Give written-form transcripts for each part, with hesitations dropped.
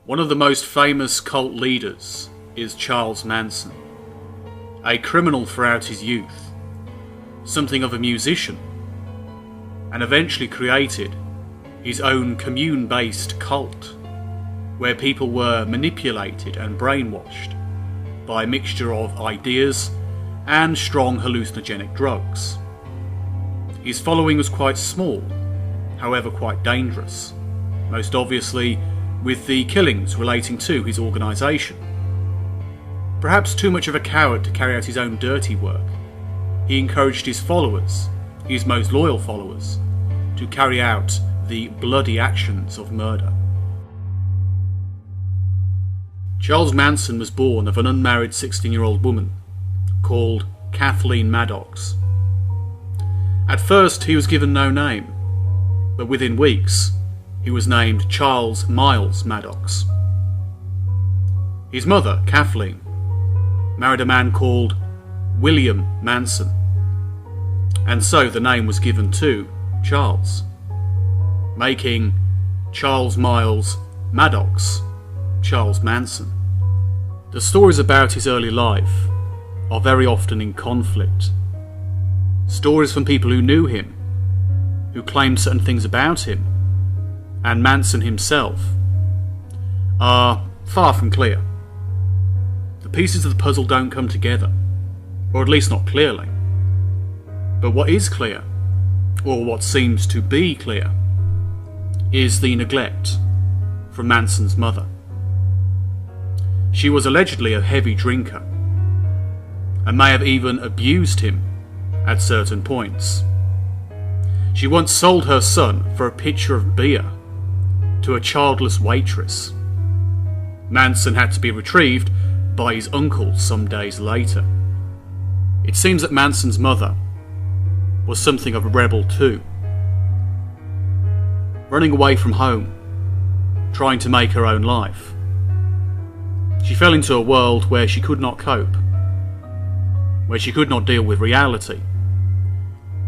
One of the most famous cult leaders is Charles Manson, a criminal throughout his youth, something of a musician, and eventually created his own commune-based cult, where people were manipulated and brainwashed by a mixture of ideas and strong hallucinogenic drugs. His following was quite small, however quite dangerous, most obviously with the killings relating to his organisation. Perhaps too much of a coward to carry out his own dirty work, he encouraged his followers, his most loyal followers, to carry out the bloody actions of murder. Charles Manson was born of an unmarried 16-year-old woman called Kathleen Maddox. At first he was given no name, but within weeks he was named Charles Miles Maddox. His mother, Kathleen, married a man called William Manson, and so the name was given to Charles, making Charles Miles Maddox Charles Manson. The stories about his early life are very often in conflict. Stories from people who knew him, who claimed certain things about him, and Manson himself, are far from clear. The pieces of the puzzle don't come together, or at least not clearly. But what is clear, or what seems to be clear, is the neglect from Manson's mother. She was allegedly a heavy drinker, and may have even abused him at certain points. She once sold her son for a pitcher of beer to a childless waitress. Manson had to be retrieved by his uncle some days later. It seems that Manson's mother was something of a rebel too, running away from home, trying to make her own life. She fell into a world where she could not cope, where she could not deal with reality,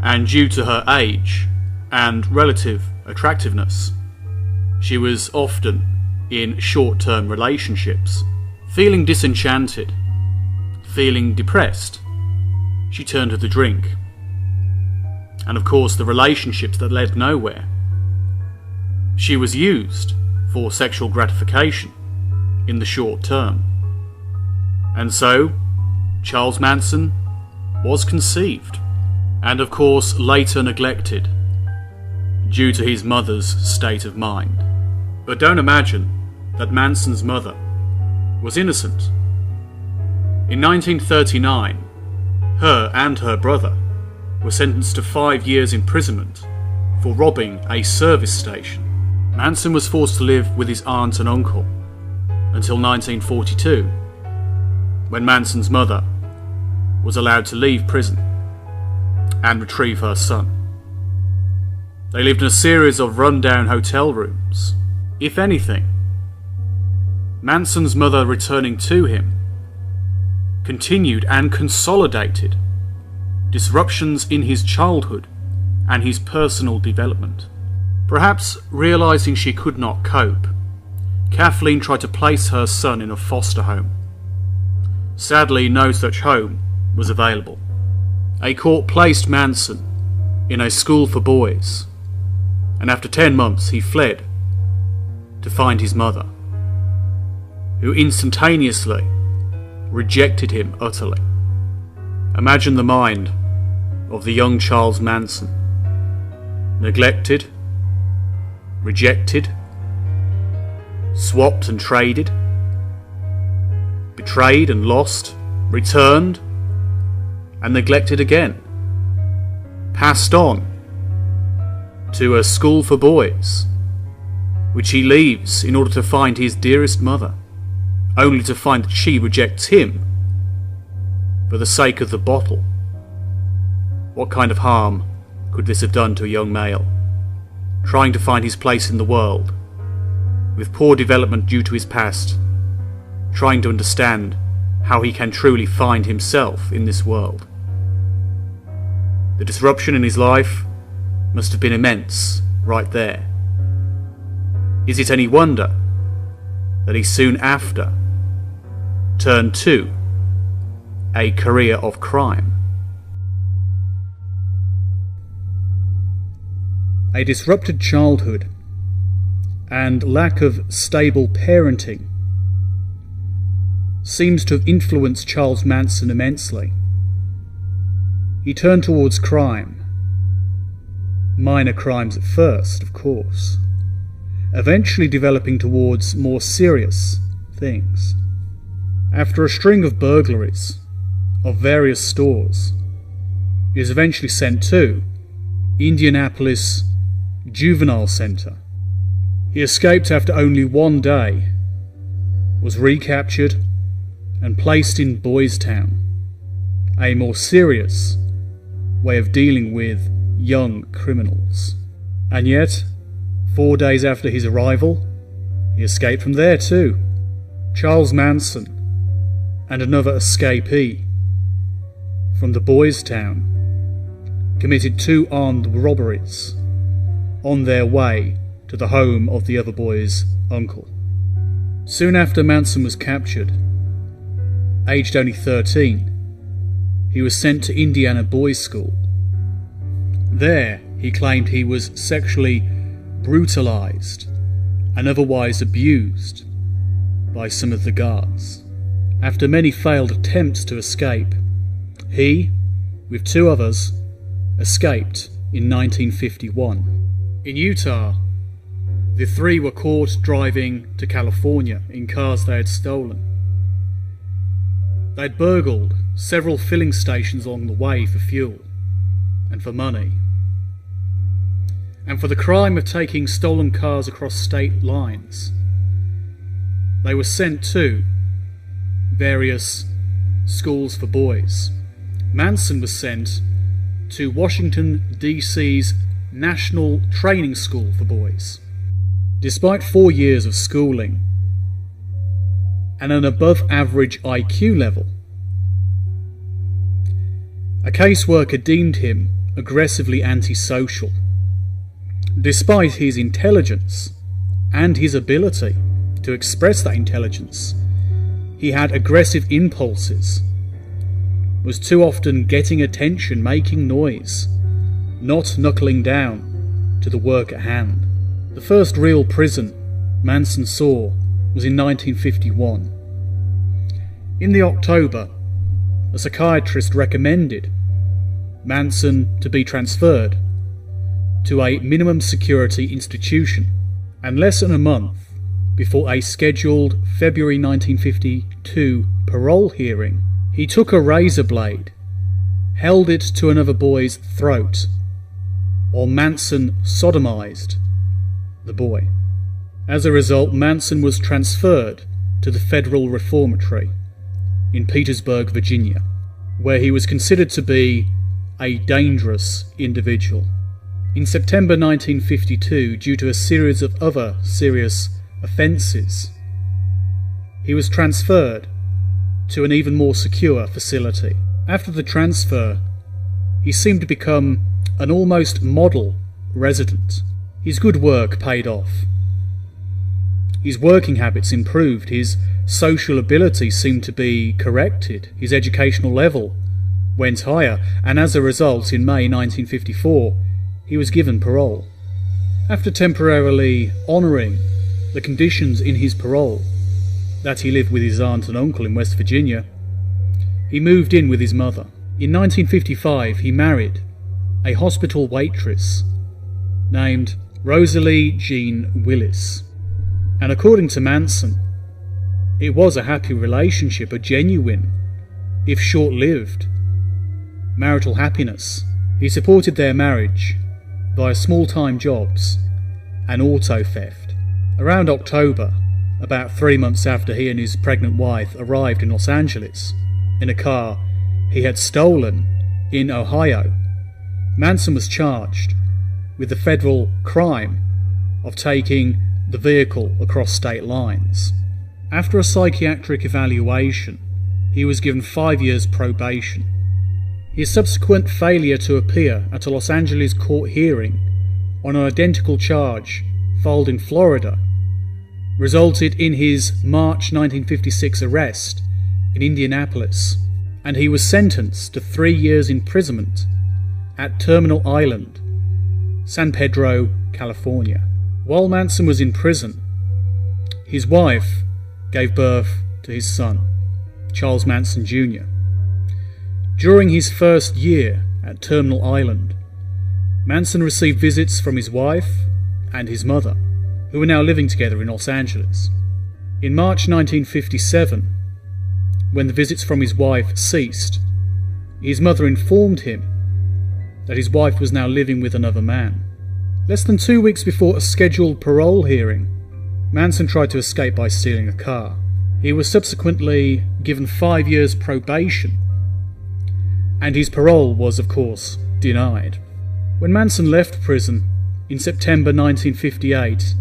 and due to her age and relative attractiveness, she was often in short-term relationships. Feeling disenchanted, feeling depressed, she turned to the drink. And of course the relationships that led nowhere. She was used for sexual gratification in the short term. And so, Charles Manson was conceived, and of course later neglected, due to his mother's state of mind. But don't imagine that Manson's mother was innocent. In 1939, her and her brother were sentenced to 5 years imprisonment for robbing a service station. Manson was forced to live with his aunt and uncle until 1942, when Manson's mother was allowed to leave prison and retrieve her son. They lived in a series of run-down hotel rooms. If anything, Manson's mother returning to him continued and consolidated disruptions in his childhood and his personal development. Perhaps realising she could not cope, Kathleen tried to place her son in a foster home. Sadly, no such home was available. A court placed Manson in a school for boys, and after 10 months he fled to find his mother, who instantaneously rejected him utterly. Imagine the mind of the young Charles Manson. Neglected, rejected, swapped and traded, betrayed and lost, returned and neglected again, passed on to a school for boys, which he leaves in order to find his dearest mother, only to find that she rejects him for the sake of the bottle. What kind of harm could this have done to a young male, trying to find his place in the world, with poor development due to his past, trying to understand how he can truly find himself in this world? The disruption in his life must have been immense right there. Is it any wonder that he soon after turned to a career of crime. A disrupted childhood and lack of stable parenting seems to have influenced Charles Manson immensely. He turned towards crime, minor crimes at first, of course, eventually developing towards more serious things. After a string of burglaries of various stores, he was eventually sent to Indianapolis Juvenile Center. He escaped after only one day, was recaptured and placed in Boys Town, a more serious way of dealing with young criminals. And yet, 4 days after his arrival, he escaped from there too. Charles Manson and another escapee from the Boys Town committed 2 armed robberies on their way to the home of the other boy's uncle. Soon after Manson was captured, aged only 13, he was sent to Indiana Boys School. There, he claimed he was sexually brutalized and otherwise abused by some of the guards. After many failed attempts to escape, he, with 2 others, escaped in 1951. In Utah, the 3 were caught driving to California in cars they had stolen. They had burgled several filling stations along the way for fuel and for money. And for the crime of taking stolen cars across state lines, they were sent to various schools for boys. Manson was sent to Washington, D.C.'s National Training School for Boys. Despite 4 years of schooling and an above-average IQ level, a caseworker deemed him aggressively antisocial. Despite his intelligence and his ability to express that intelligence, he had aggressive impulses, was too often getting attention, making noise, not knuckling down to the work at hand. The first real prison Manson saw was in 1951. In the October, a psychiatrist recommended Manson to be transferred to a minimum security institution, and less than a month before a scheduled February 1952 parole hearing, he took a razor blade, held it to another boy's throat, while Manson sodomized the boy. As a result, Manson was transferred to the Federal Reformatory in Petersburg, Virginia, where he was considered to be a dangerous individual. In September 1952, due to a series of other serious offences, he was transferred to an even more secure facility. After the transfer, he seemed to become an almost model resident. His good work paid off. His working habits improved, his social ability seemed to be corrected, his educational level went higher, and as a result, in May 1954, he was given parole. After temporarily honouring the conditions in his parole, that he lived with his aunt and uncle in West Virginia, he moved in with his mother. In 1955, he married a hospital waitress named Rosalie Jean Willis. And according to Manson, it was a happy relationship, a genuine, if short-lived, marital happiness. He supported their marriage via small-time jobs and auto theft. Around October, about 3 months after he and his pregnant wife arrived in Los Angeles in a car he had stolen in Ohio, Manson was charged with the federal crime of taking the vehicle across state lines. After a psychiatric evaluation, he was given 5 years probation. His subsequent failure to appear at a Los Angeles court hearing on an identical charge filed in Florida resulted in his March 1956 arrest in Indianapolis, and he was sentenced to 3 years imprisonment at Terminal Island, San Pedro, California. While Manson was in prison, his wife gave birth to his son, Charles Manson Jr. During his first year at Terminal Island, Manson received visits from his wife and his mother, who were now living together in Los Angeles. In March 1957, when the visits from his wife ceased, his mother informed him that his wife was now living with another man. Less than 2 weeks before a scheduled parole hearing, Manson tried to escape by stealing a car. He was subsequently given 5 years probation, and his parole was, of course, denied. When Manson left prison in September 1958,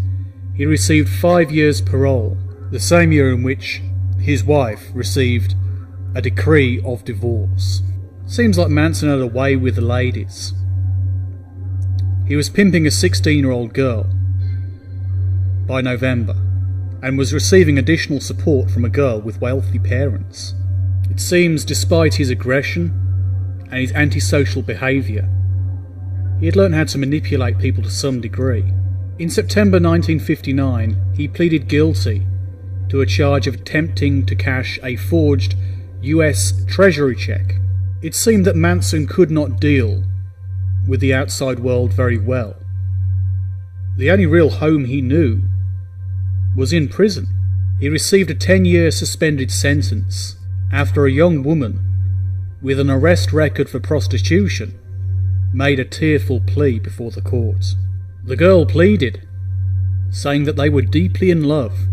he received 5 years parole, the same year in which his wife received a decree of divorce. Seems like Manson had a way with the ladies. He was pimping a 16-year-old girl by November and was receiving additional support from a girl with wealthy parents. It seems, despite his aggression and his antisocial behaviour, he had learned how to manipulate people to some degree. In September 1959, he pleaded guilty to a charge of attempting to cash a forged US Treasury check. It seemed that Manson could not deal with the outside world very well. The only real home he knew was in prison. He received a 10-year suspended sentence after a young woman with an arrest record for prostitution made a tearful plea before the court. The girl pleaded, saying that they were deeply in love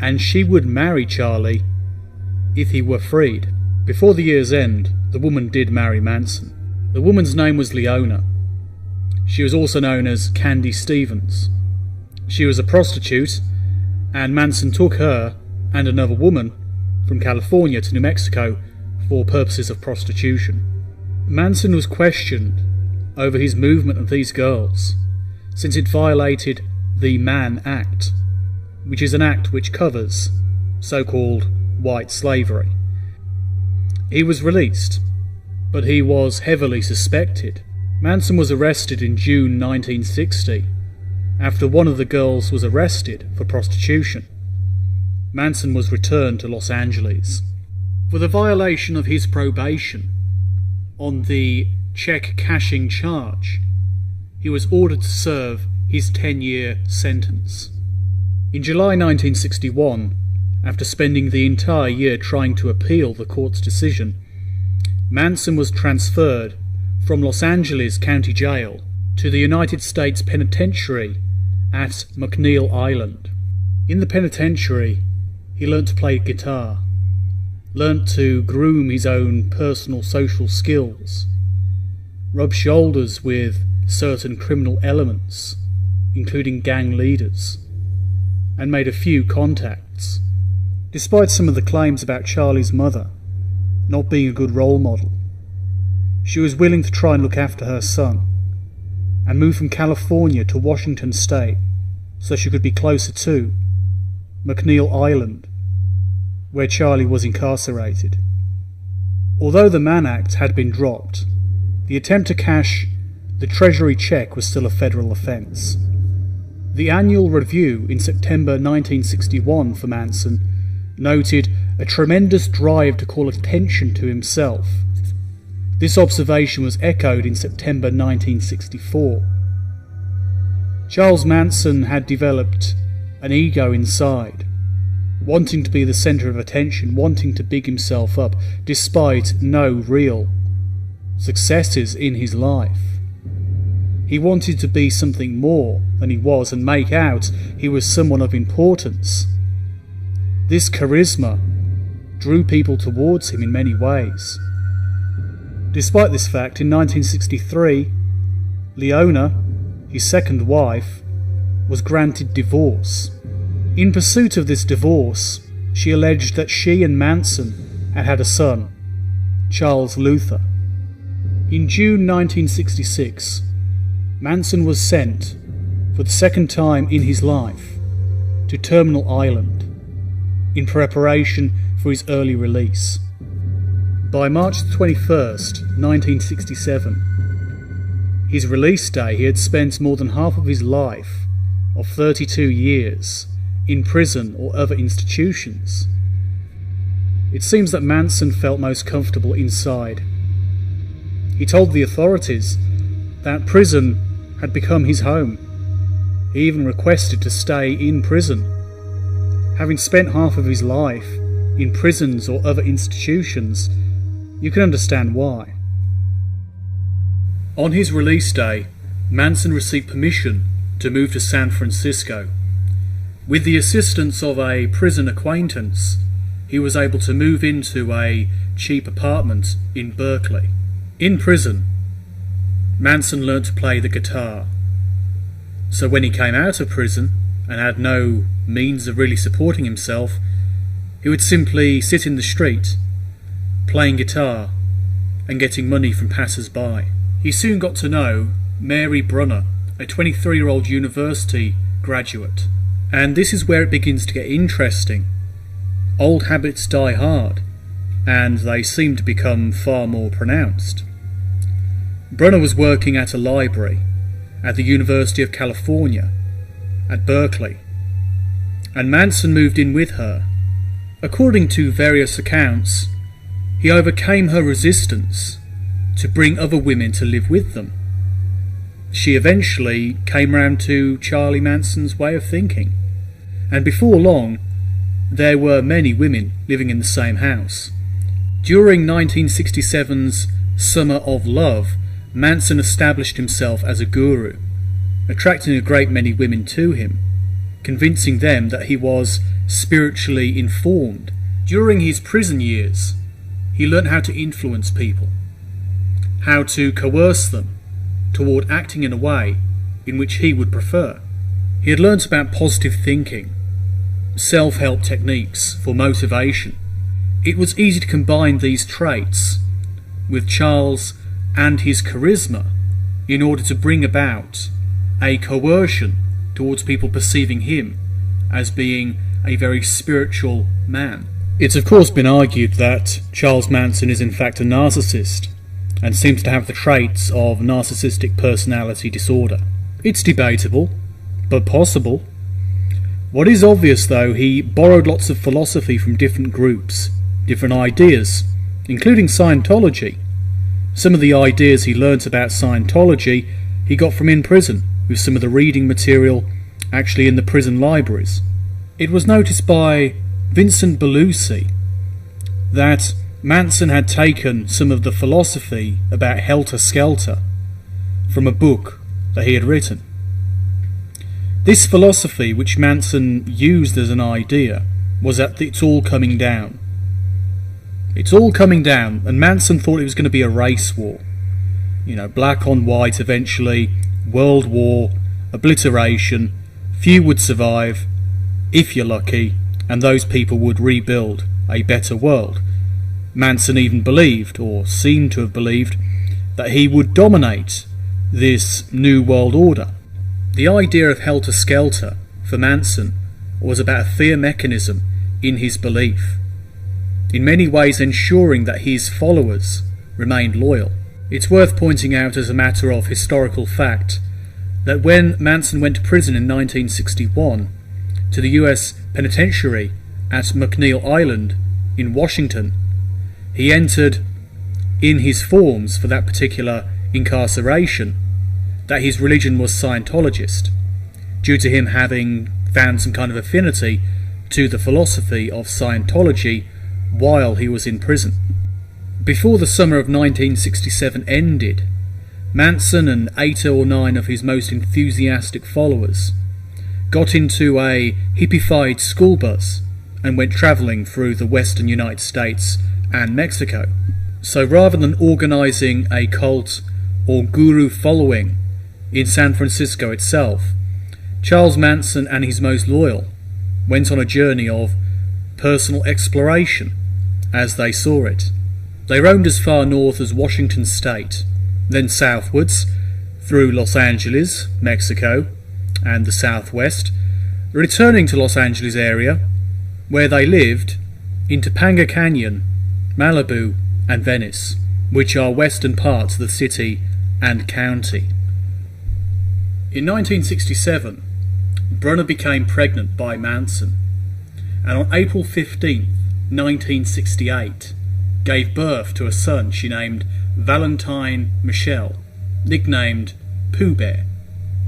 and she would marry Charlie if he were freed. Before the year's end, the woman did marry Manson. The woman's name was Leona. She was also known as Candy Stevens. She was a prostitute, and Manson took her and another woman from California to New Mexico for purposes of prostitution. Manson was questioned over his movement of these girls, since it violated the Mann Act, which is an act which covers so-called white slavery. He was released, but he was heavily suspected. Manson was arrested in June 1960 after one of the girls was arrested for prostitution. Manson was returned to Los Angeles. For the violation of his probation on the check cashing charge, he was ordered to serve his 10-year sentence. In July 1961, after spending the entire year trying to appeal the court's decision, Manson was transferred from Los Angeles County Jail to the United States Penitentiary at McNeil Island. In the penitentiary, he learnt to play guitar, learnt to groom his own personal social skills, rub shoulders with certain criminal elements, including gang leaders, and made a few contacts. Despite some of the claims about Charlie's mother not being a good role model, she was willing to try and look after her son, and moved from California to Washington State so she could be closer to McNeil Island, where Charlie was incarcerated. Although the Mann Act had been dropped, the attempt to cash the Treasury check was still a federal offence. The annual review in September 1961 for Manson noted a tremendous drive to call attention to himself. This observation was echoed in September 1964. Charles Manson had developed an ego inside, wanting to be the centre of attention, wanting to big himself up, despite no real successes in his life. He wanted to be something more than he was and make out he was someone of importance. This charisma drew people towards him in many ways. Despite this fact, in 1963, Leona, his second wife, was granted divorce. In pursuit of this divorce, she alleged that she and Manson had had a son, Charles Luther. In June 1966, Manson was sent, for the second time in his life, to to Terminal Island in preparation for his early release. By March 21st, 1967, his release day, he had spent more than half of his life, of 32 years, in prison or other institutions. It seems that Manson felt most comfortable inside. He told the authorities that prison had become his home. He even requested to stay in prison. Having spent half of his life in prisons or other institutions, you can understand why. On his release day, Manson received permission to move to San Francisco. With the assistance of a prison acquaintance, he was able to move into a cheap apartment in Berkeley. In prison, Manson learnt to play the guitar. So when he came out of prison and had no means of really supporting himself, he would simply sit in the street, playing guitar and getting money from passers-by. He soon got to know Mary Brunner, a 23-year-old university graduate. And this is where it begins to get interesting. Old habits die hard, and they seem to become far more pronounced. Brunner was working at a library at the University of California at Berkeley, and Manson moved in with her. According to various accounts, he overcame her resistance to bring other women to live with them. She eventually came round to Charlie Manson's way of thinking, and before long there were many women living in the same house. During 1967's Summer of Love, Manson established himself as a guru, attracting a great many women to him, convincing them that he was spiritually informed. During his prison years, he learned how to influence people, how to coerce them toward acting in a way in which he would prefer. He had learnt about positive thinking, self-help techniques for motivation. It was easy to combine these traits with Charles and his charisma in order to bring about a coercion towards people perceiving him as being a very spiritual man. It's of course been argued that Charles Manson is in fact a narcissist and seems to have the traits of narcissistic personality disorder. It's debatable, but possible. What is obvious though, he borrowed lots of philosophy from different groups, different ideas, including Scientology. Some of the ideas he learnt about Scientology he got from in prison, with some of the reading material actually in the prison libraries. It was noticed by Vincent Belusi that Manson had taken some of the philosophy about helter-skelter from a book that he had written. This philosophy, which Manson used as an idea, was that it's all coming down. It's all coming down, and Manson thought it was going to be a race war. You know, black on white eventually, world war, obliteration, few would survive, if you're lucky, and those people would rebuild a better world. Manson even believed, or seemed to have believed, that he would dominate this new world order. The idea of helter-skelter for Manson was about a fear mechanism in his belief, in many ways ensuring that his followers remained loyal. It's worth pointing out as a matter of historical fact that when Manson went to prison in 1961 to the US penitentiary at McNeil Island in Washington, he entered in his forms for that particular incarceration that his religion was Scientologist, due to him having found some kind of affinity to the philosophy of Scientology while he was in prison. Before the summer of 1967 ended, Manson and 8 or 9 of his most enthusiastic followers got into a hippified school bus and went travelling through the western United States and Mexico. So rather than organising a cult or guru following in San Francisco itself, Charles Manson and his most loyal went on a journey of personal exploration, as they saw it. They roamed as far north as Washington State, then southwards through Los Angeles, Mexico, and the southwest, returning to Los Angeles area, where they lived in Topanga Canyon, Malibu and Venice, which are western parts of the city and county. In 1967, Brunner became pregnant by Manson, and on April 15, 1968, gave birth to a son she named Valentine Michel, nicknamed Pooh Bear.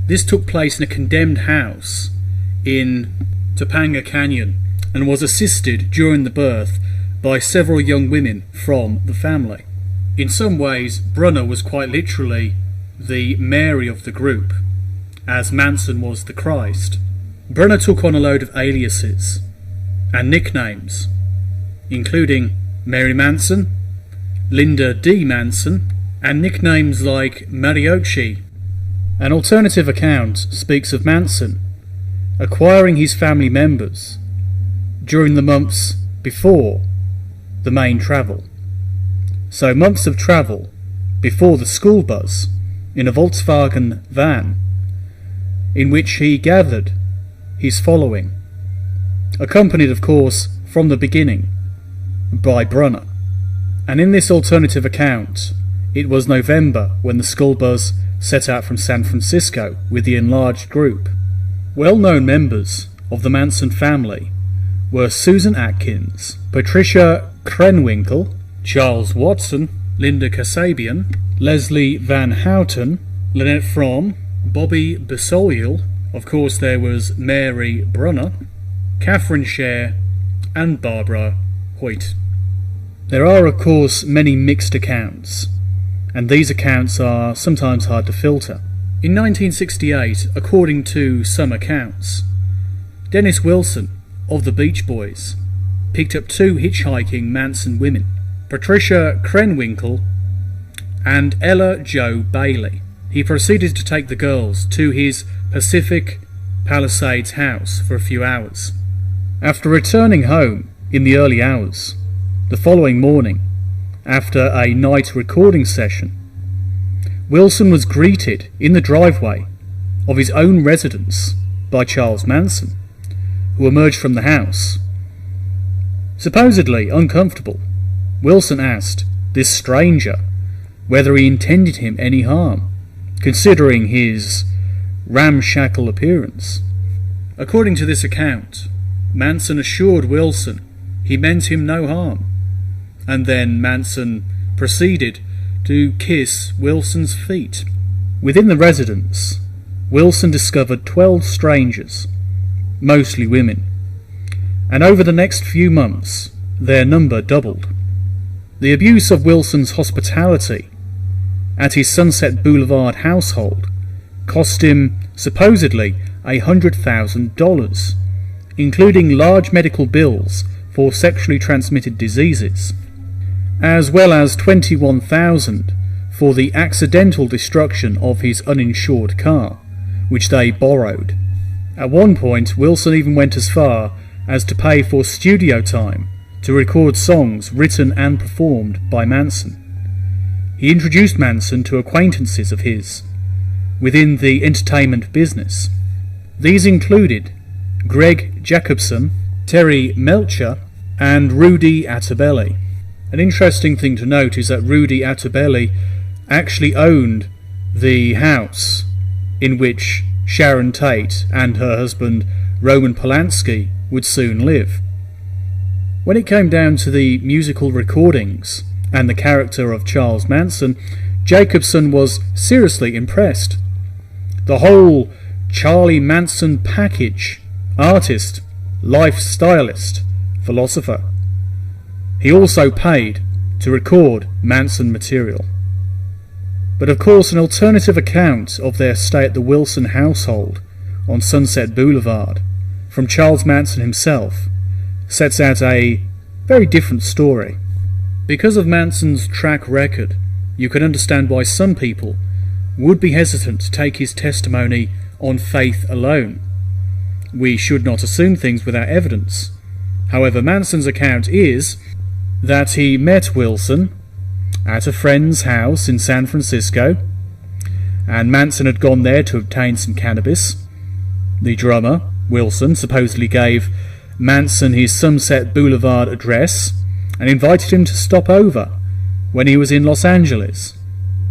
This took place in a condemned house in Topanga Canyon and was assisted during the birth by several young women from the family. In some ways, Brunner was quite literally the Mary of the group, as Manson was the Christ. Brunner took on a load of aliases and nicknames, including Mary Manson, Linda D. Manson, and nicknames like Mariachi. An alternative account speaks of Manson acquiring his family members during the months before the main travel. So months of travel before the school bus in a Volkswagen van, in which he gathered his following, accompanied of course from the beginning by Brunner. And in this alternative account, it was November when the school bus set out from San Francisco with the enlarged group. Well-known members of the Manson family were Susan Atkins, Patricia Krenwinkel, Charles Watson, Linda Kasabian, Leslie Van Houten, Lynette Fromm, Bobby Besoil, of course there was Mary Brunner, Catherine Scher, and Barbara Hoyt. There are of course many mixed accounts, and these accounts are sometimes hard to filter. In 1968, according to some accounts, Dennis Wilson of the Beach Boys picked up 2 hitchhiking Manson women, Patricia Krenwinkel and Ella Jo Bailey. He proceeded to take the girls to his Pacific Palisades house for a few hours. After returning home in the early hours the following morning, after a night recording session, Wilson was greeted in the driveway of his own residence by Charles Manson, who emerged from the house. Supposedly uncomfortable, Wilson asked this stranger whether he intended him any harm, considering his ramshackle appearance. According to this account, Manson assured Wilson he meant him no harm, and then Manson proceeded to kiss Wilson's feet. Within the residence, Wilson discovered 12 strangers, mostly women, and over the next few months their number doubled. The abuse of Wilson's hospitality at his Sunset Boulevard household cost him supposedly $100,000, including large medical bills for sexually transmitted diseases, as well as $21,000 for the accidental destruction of his uninsured car, which they borrowed. At one point, Wilson even went as far as to pay for studio time to record songs written and performed by Manson. He introduced Manson to acquaintances of his within the entertainment business. These included Greg Jacobson, Terry Melcher, and Rudy Attabelli. An interesting thing to note is that Rudy Attabelli actually owned the house in which Sharon Tate and her husband Roman Polanski would soon live. When it came down to the musical recordings and the character of Charles Manson, Jacobson was seriously impressed. The whole Charlie Manson package: artist, lifestylist, philosopher. He also paid to record Manson material. But of course an alternative account of their stay at the Wilson household on Sunset Boulevard from Charles Manson himself sets out a very different story. Because of Manson's track record, you can understand why some people would be hesitant to take his testimony on faith alone. We should not assume things without evidence. However, Manson's account is that he met Wilson at a friend's house in San Francisco, and Manson had gone there to obtain some cannabis. The drummer Wilson supposedly gave Manson his Sunset Boulevard address and invited him to stop over when he was in Los Angeles.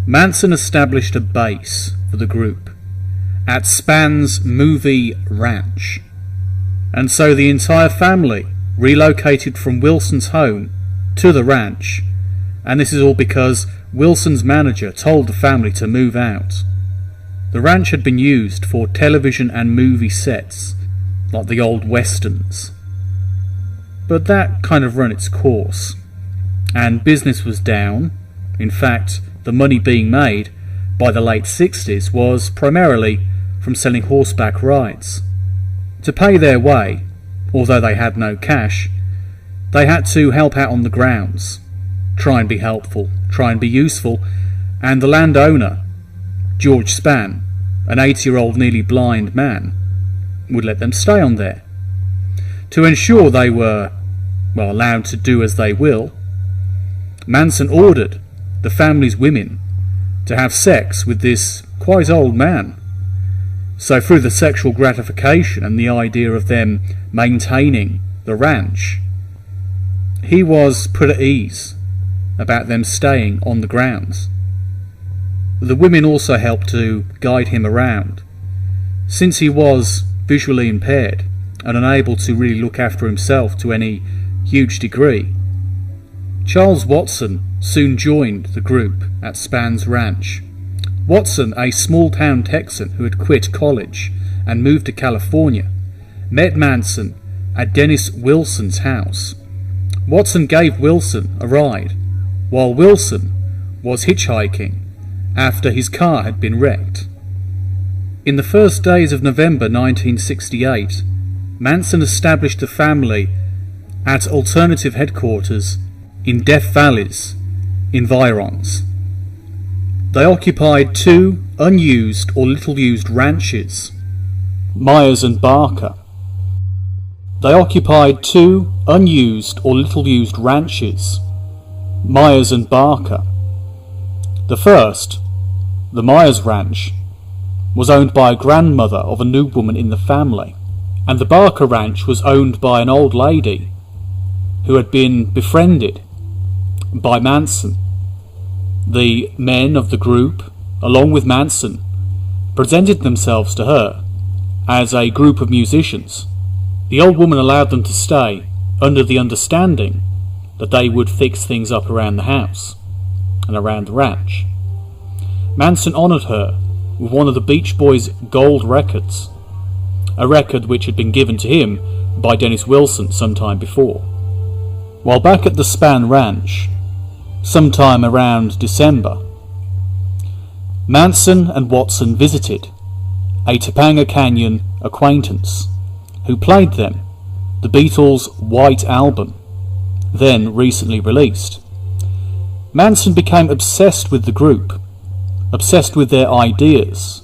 Manson established a base for the group at Span's Movie Ranch, and so the entire family relocated from Wilson's home to the ranch, and this is all because Wilson's manager told the family to move out. The ranch had been used for television and movie sets, like the old westerns. But that kind of run its course, and business was down. In fact, the money being made by the late 60s was primarily from selling horseback rides. To pay their way, although they had no cash, they had to help out on the grounds, try and be helpful, try and be useful, and the landowner, George Span, an 80-year-old nearly blind man, would let them stay on there. To ensure they were, allowed to do as they will, Manson ordered the family's women to have sex with this quite old man. So through the sexual gratification and the idea of them maintaining the ranch, he was put at ease about them staying on the grounds. The women also helped to guide him around, since he was visually impaired and unable to really look after himself to any huge degree. Charles Watson soon joined the group at Span's Ranch. Watson, a small-town Texan who had quit college and moved to California, met Manson at Dennis Wilson's house. Watson gave Wilson a ride while Wilson was hitchhiking after his car had been wrecked. In the first days of November 1968, Manson established the family at alternative headquarters in Death Valley's environs. They occupied 2 unused or little-used ranches, Myers and Barker. They occupied 2 unused or little-used ranches, Myers and Barker. The first, the Myers Ranch, was owned by a grandmother of a new woman in the family, and the Barker Ranch was owned by an old lady who had been befriended by Manson. The men of the group, along with Manson, presented themselves to her as a group of musicians. The old woman allowed them to stay under the understanding that they would fix things up around the house and around the ranch. Manson honoured her with one of the Beach Boys' gold records, a record which had been given to him by Dennis Wilson some time before. While back at the Span Ranch, sometime around December, Manson and Watson visited a Topanga Canyon acquaintance who played them the Beatles' White Album, then recently released. Manson became obsessed with the group, obsessed with their ideas,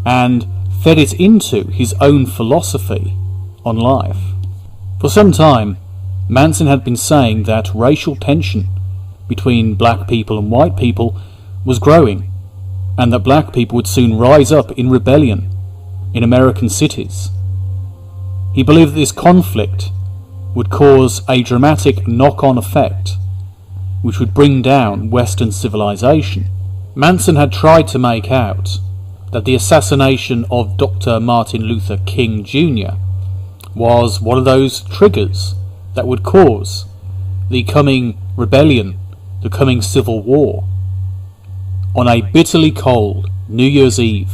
and fed it into his own philosophy on life. For some time, Manson had been saying that racial tension between black people and white people was growing, and that black people would soon rise up in rebellion in American cities. He believed that this conflict would cause a dramatic knock-on effect which would bring down Western civilization. Manson had tried to make out that the assassination of Dr. Martin Luther King Jr. was one of those triggers that would cause the coming rebellion, the coming civil war. On a bitterly cold New Year's Eve,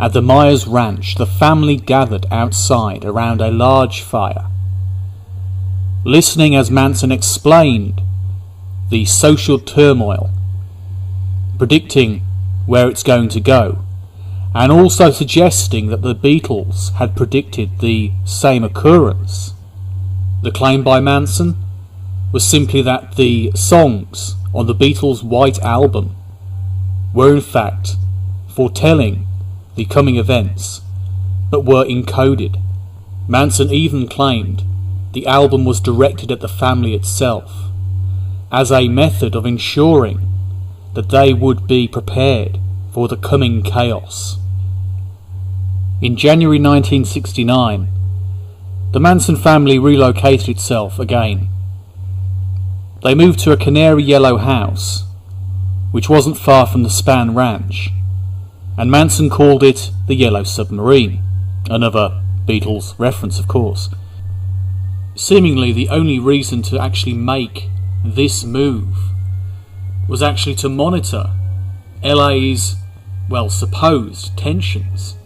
at the Myers Ranch, the family gathered outside around a large fire, listening as Manson explained the social turmoil, predicting where it's going to go, and also suggesting that the Beatles had predicted the same occurrence. The claim by Manson was simply that the songs on the Beatles' White Album were in fact foretelling the coming events, but were encoded. Manson even claimed the album was directed at the family itself, as a method of ensuring that they would be prepared for the coming chaos. In January 1969, the Manson family relocated itself again. They moved to a canary yellow house, which wasn't far from the Span Ranch, and Manson called it the Yellow Submarine, another Beatles reference, of course. Seemingly the only reason to actually make this move was actually to monitor LA's, well, supposed tensions.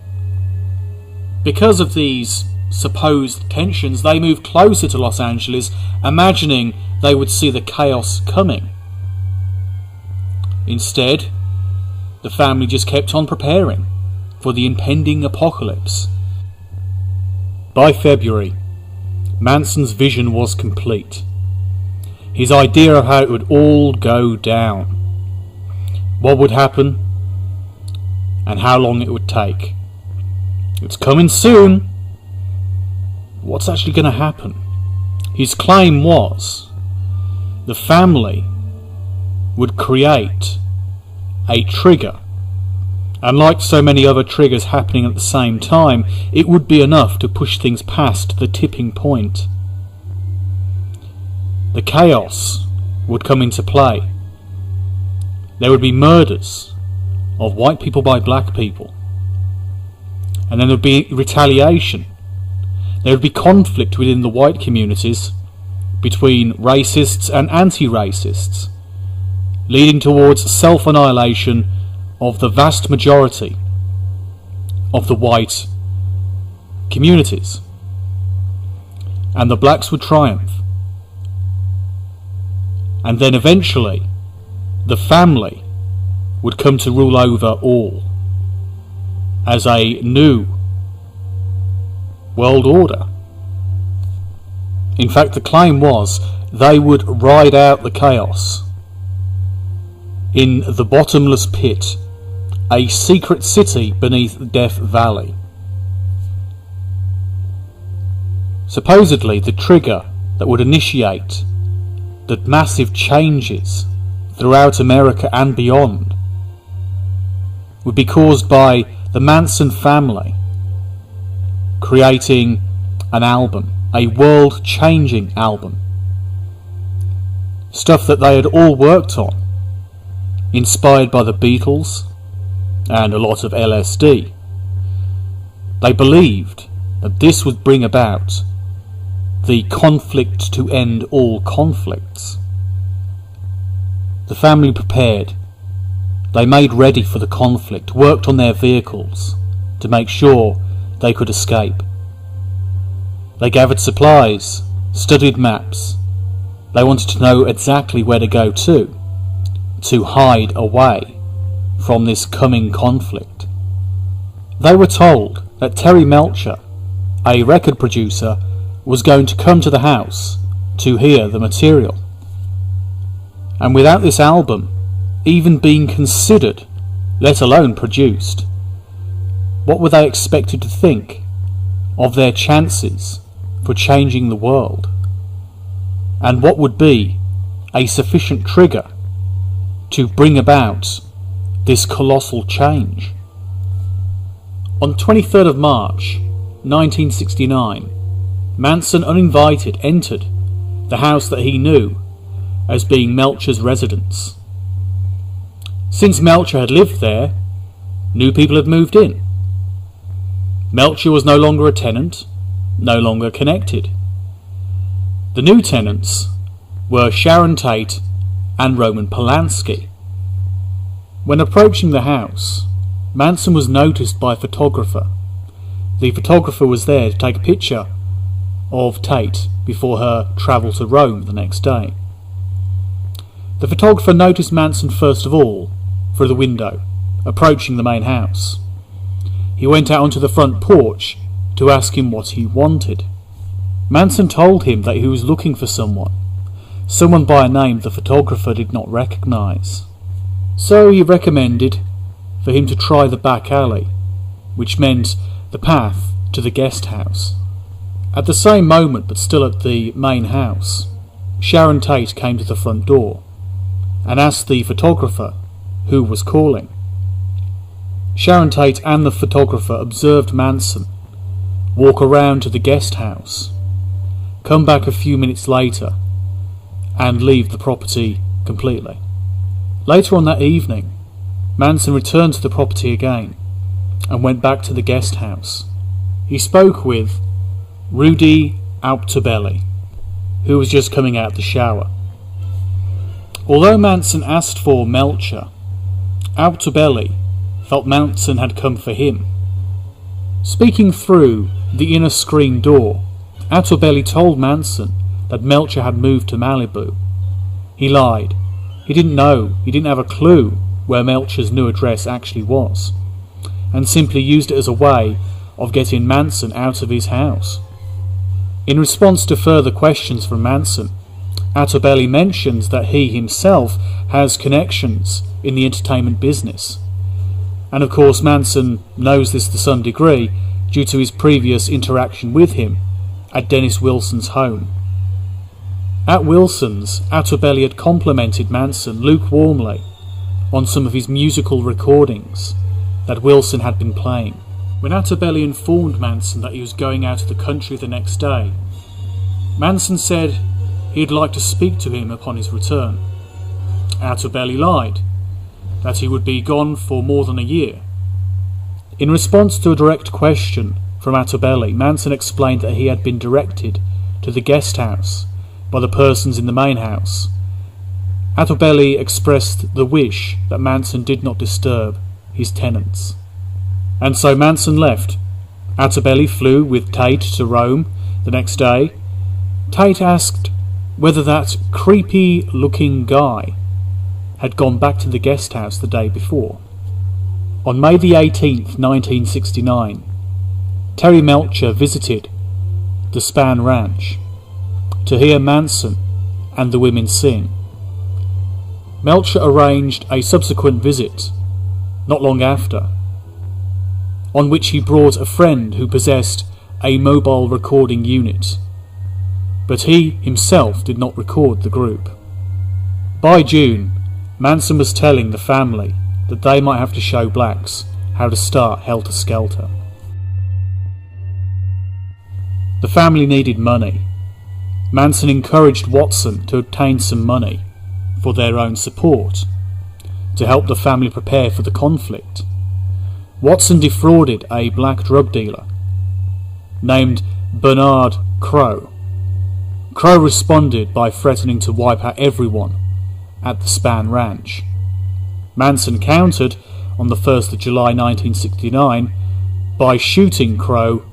Because of these supposed tensions, they moved closer to Los Angeles, imagining they would see the chaos coming. Instead, the family just kept on preparing for the impending apocalypse. By February, Manson's vision was complete. His idea of how it would all go down, what would happen, and how long it would take. It's coming soon. What's actually going to happen? His claim was the family would create a trigger, and like so many other triggers happening at the same time, it would be enough to push things past the tipping point. The chaos would come into play. There would be murders of white people by black people, and then there would be retaliation. There would be conflict within the white communities between racists and anti-racists, leading towards self-annihilation of the vast majority of the white communities. And the blacks would triumph. And then eventually the family would come to rule over all as a new world order. In fact, the claim was they would ride out the chaos in the bottomless pit, a secret city beneath Death Valley. Supposedly, the trigger that would initiate the massive changes throughout America and beyond would be caused by the Manson family creating an album, a world-changing album. Stuff that they had all worked on, inspired by the Beatles and a lot of LSD. They believed that this would bring about the conflict to end all conflicts. The family prepared. They made ready for the conflict, worked on their vehicles to make sure they could escape. They gathered supplies, studied maps. They wanted to know exactly where to go to hide away from this coming conflict. They were told that Terry Melcher, a record producer, was going to come to the house to hear the material. And without this album even being considered, let alone produced, what were they expected to think of their chances for changing the world? And what would be a sufficient trigger to bring about this colossal change? On 23rd of March 1969, Manson, uninvited, entered the house that he knew as being Melcher's residence. Since Melcher had lived there, new people had moved in. Melcher was no longer a tenant, no longer connected. The new tenants were Sharon Tate and Roman Polanski. When approaching the house, Manson was noticed by a photographer. The photographer was there to take a picture of Tate before her travel to Rome the next day. The photographer noticed Manson first of all through the window, approaching the main house. He went out onto the front porch to ask him what he wanted. Manson told him that he was looking for someone by a name the photographer did not recognise. So he recommended for him to try the back alley, which meant the path to the guest house. At the same moment, but still at the main house, Sharon Tate came to the front door and asked the photographer who was calling. Sharon Tate and the photographer observed Manson walk around to the guest house, come back a few minutes later, and leave the property completely. Later on that evening, Manson returned to the property again and went back to the guest house. He spoke with Rudy Altobelli, who was just coming out the shower. Although Manson asked for Melcher, Altobelli felt Manson had come for him. Speaking through the inner screen door, Altobelli told Manson that Melcher had moved to Malibu. He lied. He didn't know, he didn't have a clue where Melcher's new address actually was, and simply used it as a way of getting Manson out of his house. In response to further questions from Manson, Altobelli mentions that he himself has connections in the entertainment business. And of course Manson knows this to some degree due to his previous interaction with him at Dennis Wilson's home. At Wilson's, Altobelli had complimented Manson lukewarmly on some of his musical recordings that Wilson had been playing. When Altobelli informed Manson that he was going out of the country the next day, Manson said he'd like to speak to him upon his return. Altobelli lied, that he would be gone for more than a year. In response to a direct question from Altobelli, Manson explained that he had been directed to the guest house by the persons in the main house. Altobelli expressed the wish that Manson did not disturb his tenants. And so Manson left. Altobelli flew with Tate to Rome the next day. Tate asked whether that creepy-looking guy had gone back to the guest house the day before. On May the 18th, 1969, Terry Melcher visited the Span Ranch to hear Manson and the women sing. Melcher arranged a subsequent visit not long after, on which he brought a friend who possessed a mobile recording unit, but he himself did not record the group. By June, Manson was telling the family that they might have to show blacks how to start Helter Skelter. The family needed money. Manson encouraged Watson to obtain some money for their own support, to help the family prepare for the conflict. Watson defrauded a black drug dealer named Bernard Crow. Crow responded by threatening to wipe out everyone at the Span Ranch. Manson countered on the 1st of July 1969 by shooting Crow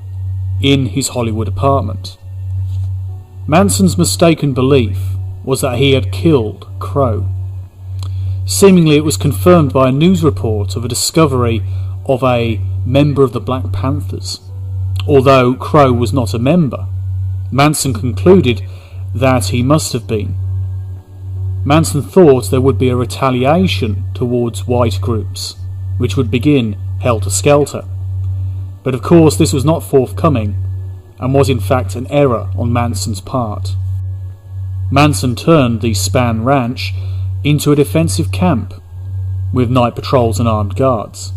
in his Hollywood apartment. Manson's mistaken belief was that he had killed Crow. Seemingly it was confirmed by a news report of a discovery of a member of the Black Panthers. Although Crow was not a member, Manson concluded that he must have been. Manson thought there would be a retaliation towards white groups, which would begin Helter Skelter. But of course this was not forthcoming, and was in fact an error on Manson's part. Manson turned the Span Ranch into a defensive camp, with night patrols and armed guards.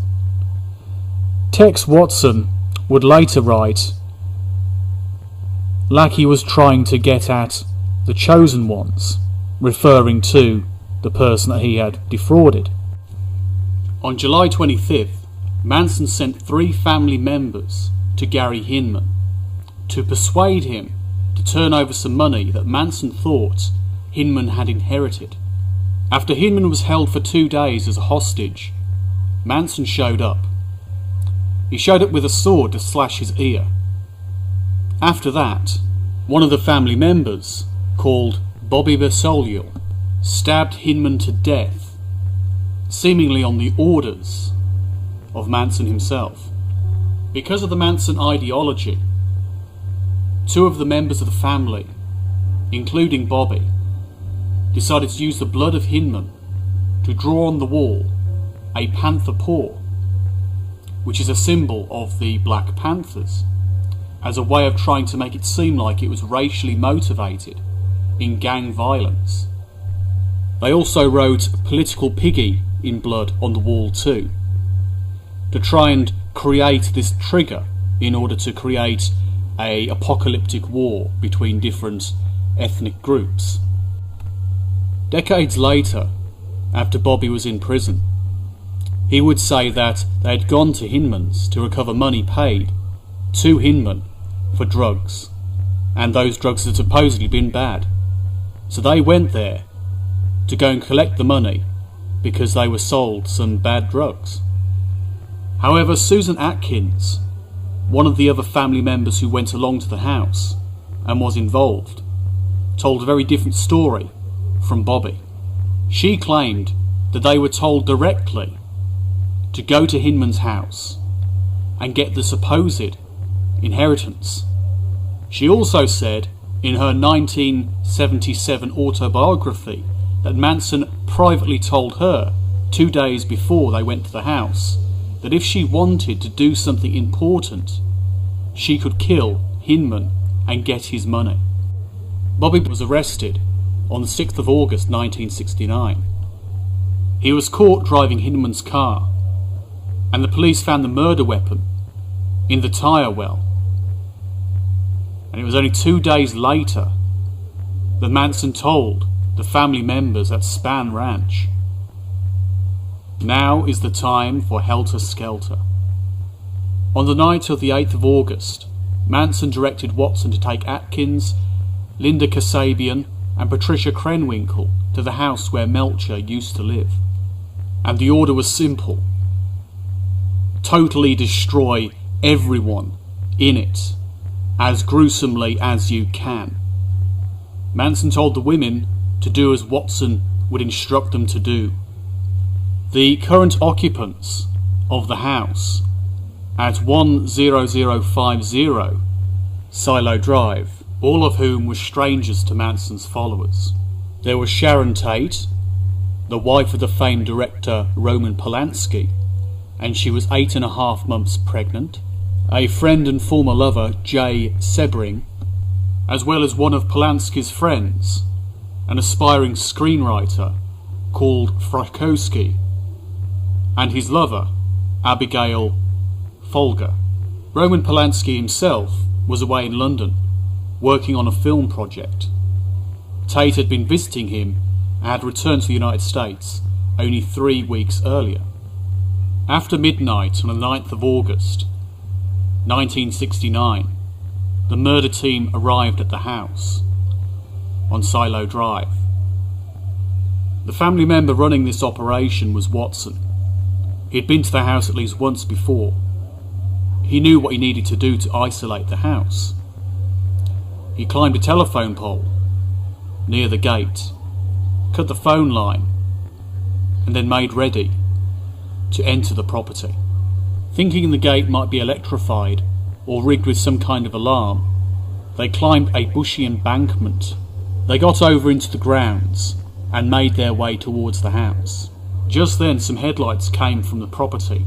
Tex Watson would later write, Lackey was trying to get at the chosen ones, referring to the person that he had defrauded. On July 25th, Manson sent 3 family members to Gary Hinman to persuade him to turn over some money that Manson thought Hinman had inherited. After Hinman was held for 2 days as a hostage, Manson showed up. He showed up with a sword to slash his ear. After that, one of the family members, called Bobby Bersolio, stabbed Hinman to death, seemingly on the orders of Manson himself. Because of the Manson ideology, 2 of the members of the family, including Bobby, decided to use the blood of Hinman to draw on the wall a panther paw, which is a symbol of the Black Panthers, as a way of trying to make it seem like it was racially motivated in gang violence. They also wrote "Political Piggy" in blood on the wall too. to try and create this trigger in order to create an apocalyptic war between different ethnic groups. Decades later, after Bobby was in prison, he would say that they had gone to Hinman's to recover money paid to Hinman for drugs, and those drugs had supposedly been bad. So they went there to go and collect the money because they were sold some bad drugs. However, Susan Atkins, one of the other family members who went along to the house and was involved, told a very different story from Bobby. She claimed that they were told directly to go to Hinman's house and get the supposed inheritance. She also said in her 1977 autobiography that Manson privately told her 2 days before they went to the house that if she wanted to do something important, she could kill Hinman and get his money. Bobby was arrested on the 6th of August 1969. He was caught driving Hinman's car, and the police found the murder weapon in the tyre well. And it was only 2 days later that Manson told the family members at Span Ranch, "Now is the time for Helter Skelter." On the night of the 8th of August, Manson directed Watson to take Atkins, Linda Kasabian and Patricia Krenwinkel to the house where Melcher used to live. And the order was simple: totally destroy everyone in it, as gruesomely as you can. Manson told the women to do as Watson would instruct them to do. The current occupants of the house at 10050 Silo Drive, all of whom were strangers to Manson's followers. There was Sharon Tate, the wife of the famed director Roman Polanski, and she was 8.5 months pregnant. A friend and former lover, Jay Sebring, as well as one of Polanski's friends, an aspiring screenwriter called Frykowski, and his lover, Abigail Folger. Roman Polanski himself was away in London, working on a film project. Tate had been visiting him and had returned to the United States only 3 weeks earlier. After midnight on the 9th of August, 1969, the murder team arrived at the house on Silo Drive. The family member running this operation was Watson. He had been to the house at least once before. He knew what he needed to do to isolate the house. He climbed a telephone pole near the gate, cut the phone line, and then made ready to enter the property. Thinking the gate might be electrified or rigged with some kind of alarm, they climbed a bushy embankment. They got over into the grounds and made their way towards the house. Just then some headlights came from the property.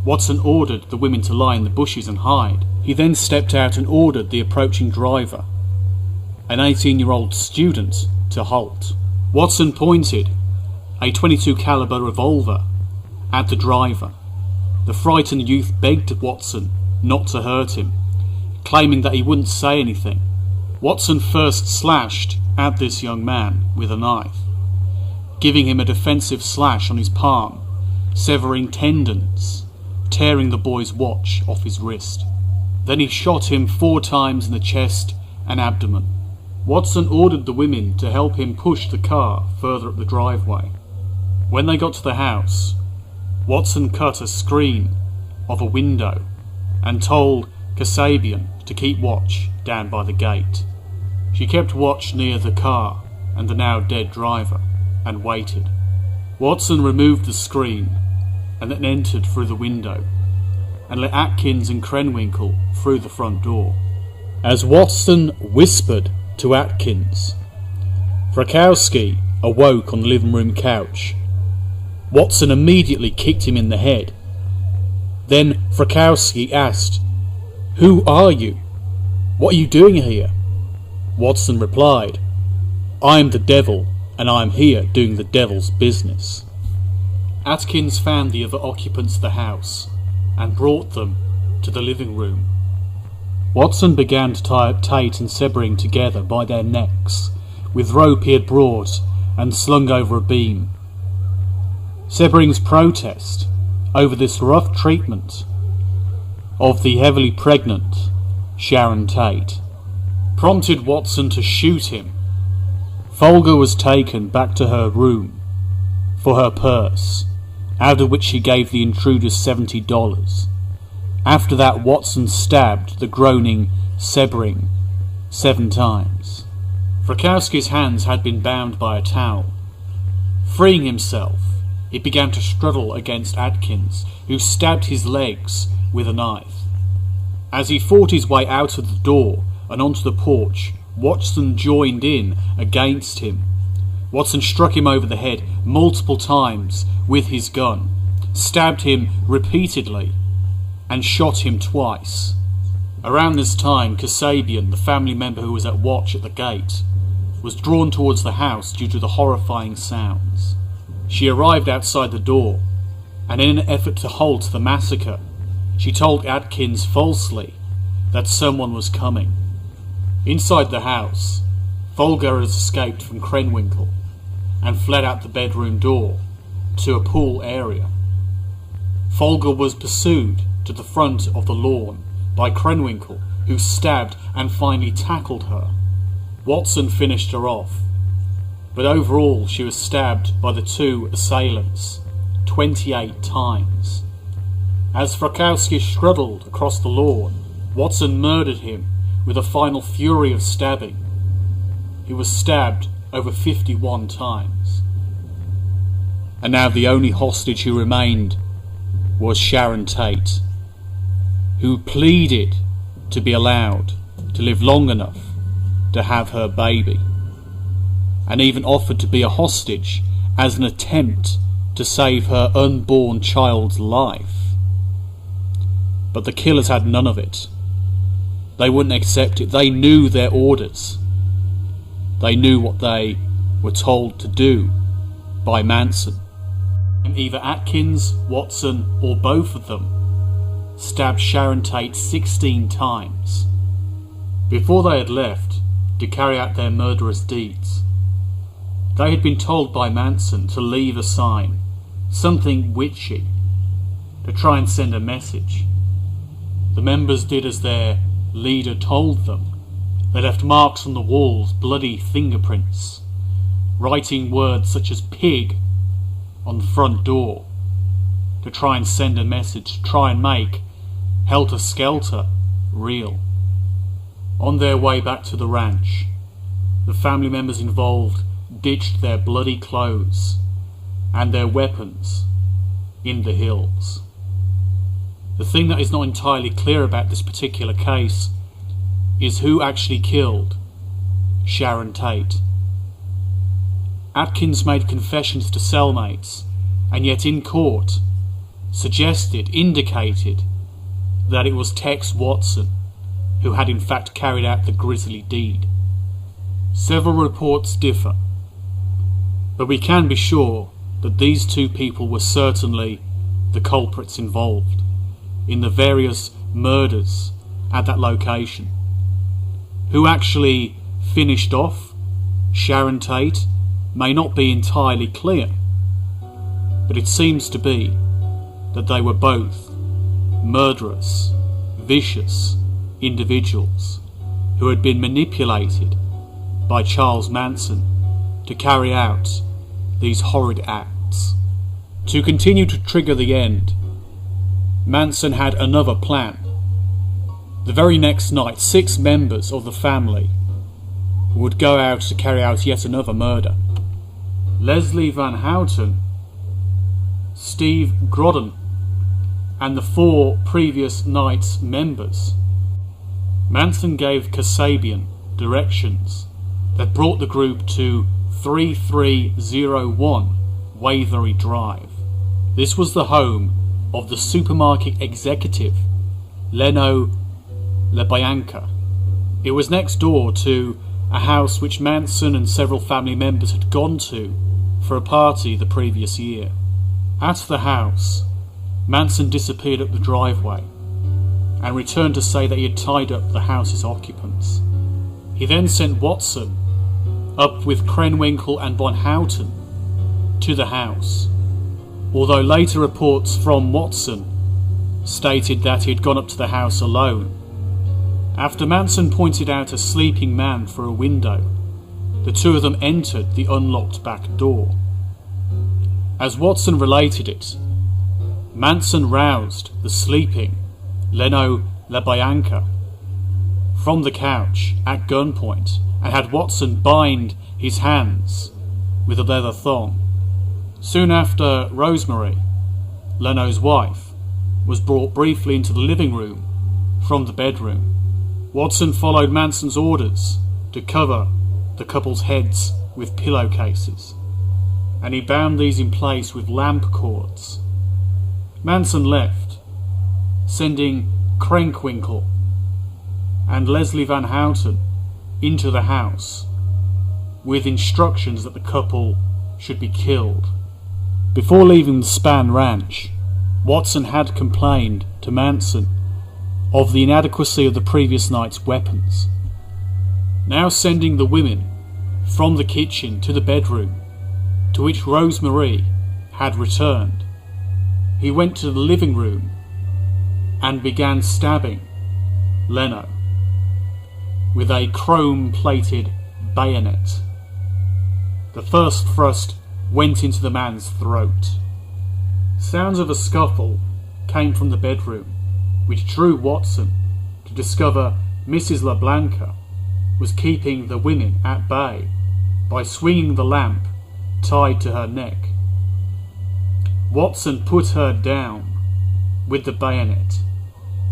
Watson ordered the women to lie in the bushes and hide. He then stepped out and ordered the approaching driver, an 18-year-old student, to halt. Watson pointed a .22 caliber revolver at the driver. The frightened youth begged Watson not to hurt him, claiming that he wouldn't say anything. Watson first slashed at this young man with a knife, giving him a defensive slash on his palm, severing tendons, tearing the boy's watch off his wrist. Then he shot him 4 times in the chest and abdomen. Watson ordered the women to help him push the car further up the driveway. When they got to the house, Watson cut a screen of a window and told Kasabian to keep watch down by the gate. She kept watch near the car and the now dead driver and waited. Watson removed the screen and then entered through the window and let Atkins and Krenwinkel through the front door. As Watson whispered to Atkins, Frykowski awoke on the living room couch. Watson immediately kicked him in the head. Then Frykowski asked, "Who are you? What are you doing here?" Watson replied, "I am the devil, and I am here doing the devil's business." Atkins found the other occupants of the house and brought them to the living room. Watson began to tie up Tate and Sebring together by their necks with rope he had brought and slung over a beam. Sebring's protest over this rough treatment of the heavily pregnant Sharon Tate prompted Watson to shoot him. Folger was taken back to her room for her purse, out of which she gave the intruders $70. After that, Watson stabbed the groaning Sebring 7 times. Frykowski's hands had been bound by a towel. Freeing himself, he began to struggle against Atkins, who stabbed his legs with a knife. As he fought his way out of the door and onto the porch, Watson joined in against him. Watson struck him over the head multiple times with his gun, stabbed him repeatedly, and shot him twice. Around this time, Kasabian, the family member who was at watch at the gate, was drawn towards the house due to the horrifying sounds. She arrived outside the door, and in an effort to halt the massacre, she told Atkins falsely that someone was coming. Inside the house, Folger has escaped from Krenwinkel and fled out the bedroom door to a pool area. Folger was pursued to the front of the lawn by Krenwinkel, who stabbed and finally tackled her. Watson finished her off, but overall she was stabbed by the 2 assailants 28 times. As Frykowski struggled across the lawn, Watson murdered him with a final fury of stabbing. He was stabbed over 51 times. And now the only hostage who remained was Sharon Tate, who pleaded to be allowed to live long enough to have her baby, and even offered to be a hostage as an attempt to save her unborn child's life. But the killers had none of it. They wouldn't accept it. They knew their orders. They knew what they were told to do by Manson. And either Atkins, Watson, or both of them stabbed Sharon Tate 16 times before they had left to carry out their murderous deeds. They had been told by Manson to leave a sign, something witchy, to try and send a message. The members did as their leader told them. They left marks on the walls, bloody fingerprints, writing words such as pig on the front door to try and send a message, to try and make Helter Skelter real. On their way back to the ranch, the family members involved ditched their bloody clothes and their weapons in the hills. The thing that is not entirely clear about this particular case is who actually killed Sharon Tate. Atkins made confessions to cellmates, and yet in court indicated that it was Tex Watson who had in fact carried out the grisly deed. Several reports differ, but we can be sure that these 2 people were certainly the culprits involved in the various murders at that location. Who actually finished off Sharon Tate may not be entirely clear, but it seems to be that they were both murderous, vicious individuals who had been manipulated by Charles Manson to carry out these horrid acts. To continue to trigger the end, Manson had another plan. The very next night, 6 members of the family would go out to carry out yet another murder. Leslie Van Houten, Steve Grodden, and the 4 previous night's members. Manson gave Kasabian directions that brought the group to 3301 Waverly Drive. This was the home of the supermarket executive Leno LeBianca. It was next door to a house which Manson and several family members had gone to for a party the previous year. At the house, Manson disappeared up the driveway and returned to say that he had tied up the house's occupants. He then sent Watson up with Krenwinkel and von Houten to the house, although later reports from Watson stated that he had gone up to the house alone. After Manson pointed out a sleeping man through a window, the two of them entered the unlocked back door. As Watson related it, Manson roused the sleeping Leno Labayanka from the couch at gunpoint and had Watson bind his hands with a leather thong. Soon after, Rosemary, Leno's wife, was brought briefly into the living room from the bedroom. Watson followed Manson's orders to cover the couple's heads with pillowcases, and he bound these in place with lamp cords. Manson left, sending Krenkwinkel and Leslie Van Houten into the house with instructions that the couple should be killed. Before leaving the Span Ranch, Watson had complained to Manson of the inadequacy of the previous night's weapons. Now sending the women from the kitchen to the bedroom to which Rosemary had returned, he went to the living room and began stabbing Leno with a chrome-plated bayonet. The first thrust went into the man's throat. Sounds of a scuffle came from the bedroom, which drew Watson to discover Mrs. LaBlanca was keeping the women at bay by swinging the lamp tied to her neck. Watson put her down with the bayonet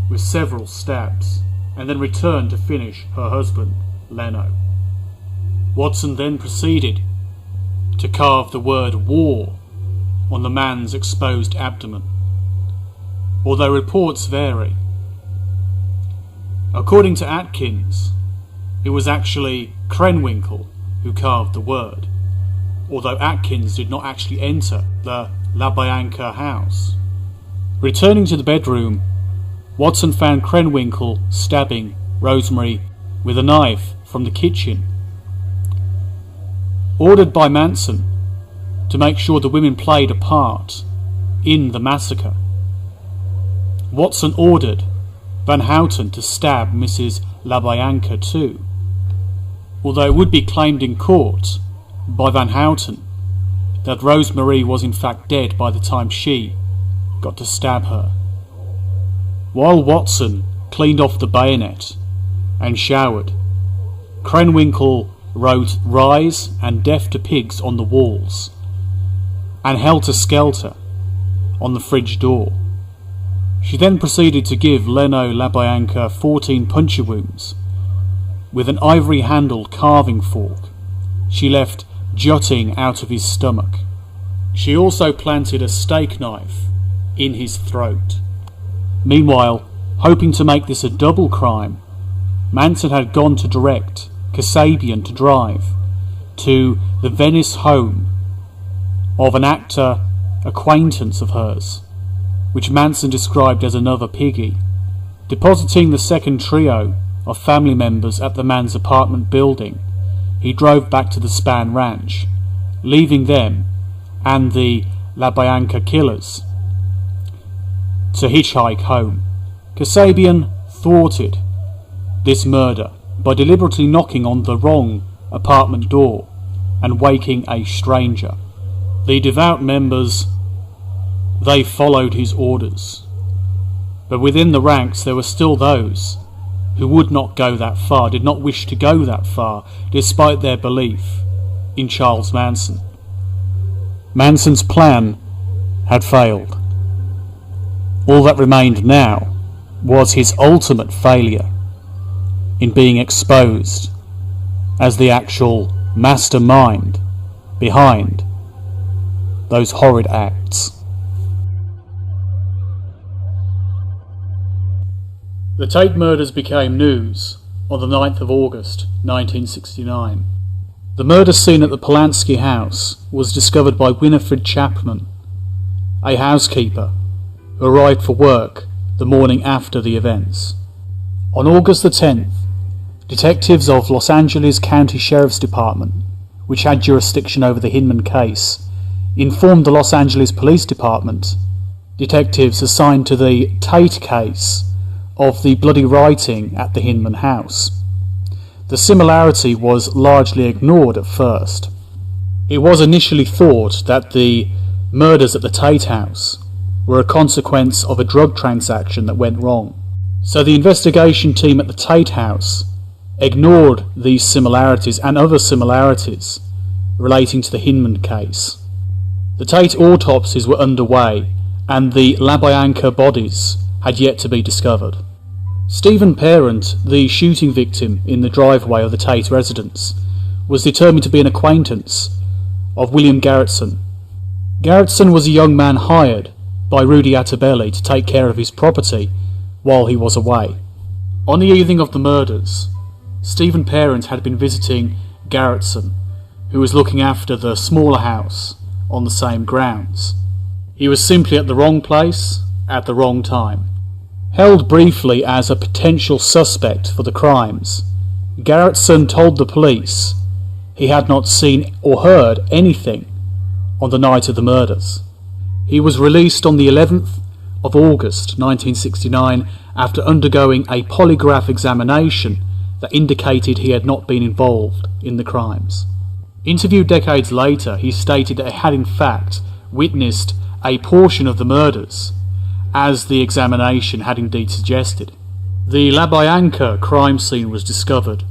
with several stabs and then returned to finish her husband, Leno. Watson then proceeded to carve the word war on the man's exposed abdomen, although reports vary. According to Atkins, it was actually Krenwinkel who carved the word, although Atkins did not actually enter the Labayanka house. Returning to the bedroom, Watson found Krenwinkel stabbing Rosemary with a knife from the kitchen. Ordered by Manson to make sure the women played a part in the massacre, Watson ordered Van Houten to stab Mrs. Labayanka too, although it would be claimed in court by Van Houten that Rosemary was in fact dead by the time she got to stab her. While Watson cleaned off the bayonet and showered, Krenwinkel wrote "Rise" and "Death to Pigs" on the walls and "Helter-Skelter" on the fridge door. She then proceeded to give Leno Labayanka 14 puncture wounds with an ivory-handled carving fork she left jutting out of his stomach. She also planted a steak knife in his throat. Meanwhile, hoping to make this a double crime, Manson had gone to direct Kasabian to drive to the Venice home of an actor acquaintance of hers, which Manson described as another piggy. Depositing the second trio of family members at the man's apartment building, he drove back to the Span Ranch, leaving them and the Labayanka killers to hitchhike home. Kasabian thwarted this murder by deliberately knocking on the wrong apartment door and waking a stranger. The devout members, they followed his orders, but within the ranks there were still those who would not go that far, did not wish to go that far, despite their belief in Charles Manson. Manson's plan had failed. All that remained now was his ultimate failure in being exposed as the actual mastermind behind those horrid acts. The Tate murders became news on the 9th of August 1969. The murder scene at the Polanski house was discovered by Winifred Chapman a housekeeper, who arrived for work the morning after the events. On August the 10th, detectives of Los Angeles County Sheriff's Department, which had jurisdiction over the Hinman case, informed the Los Angeles Police Department, detectives assigned to the Tate case, of the bloody writing at the Hinman house. The similarity was largely ignored at first. It was initially thought that the murders at the Tate house were a consequence of a drug transaction that went wrong. So the investigation team at the Tate house ignored these similarities and other similarities relating to the Hinman case. The Tate autopsies were underway and the La Bianca bodies had yet to be discovered. Stephen Parent, the shooting victim in the driveway of the Tate residence, was determined to be an acquaintance of William Garretson. Garretson was a young man hired by Rudy Attabelli to take care of his property while he was away. On the evening of the murders, Stephen Parent had been visiting Garretson, who was looking after the smaller house on the same grounds. He was simply at the wrong place at the wrong time. Held briefly as a potential suspect for the crimes, Garretson told the police he had not seen or heard anything on the night of the murders. He was released on the 11th of August 1969 after undergoing a polygraph examination that indicated he had not been involved in the crimes. Interviewed decades later, he stated that he had in fact witnessed a portion of the murders, as the examination had indeed suggested. The La Bianca crime scene was discovered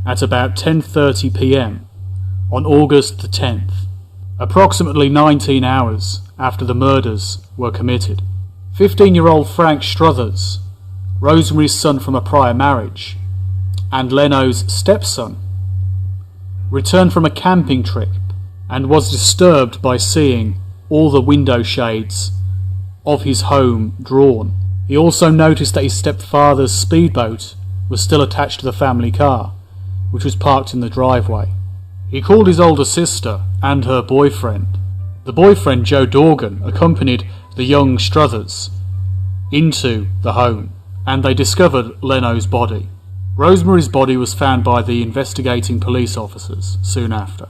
at about 10:30 p.m. on August the 10th, approximately 19 hours after the murders were committed. 15-year-old Frank Struthers, Rosemary's son from a prior marriage, and Leno's stepson, returned from a camping trip and was disturbed by seeing all the window shades of his home drawn. He also noticed that his stepfather's speedboat was still attached to the family car, which was parked in the driveway. He called his older sister and her boyfriend. The boyfriend, Joe Dorgan, accompanied the young Struthers into the home, and they discovered Leno's body. Rosemary's body was found by the investigating police officers soon after.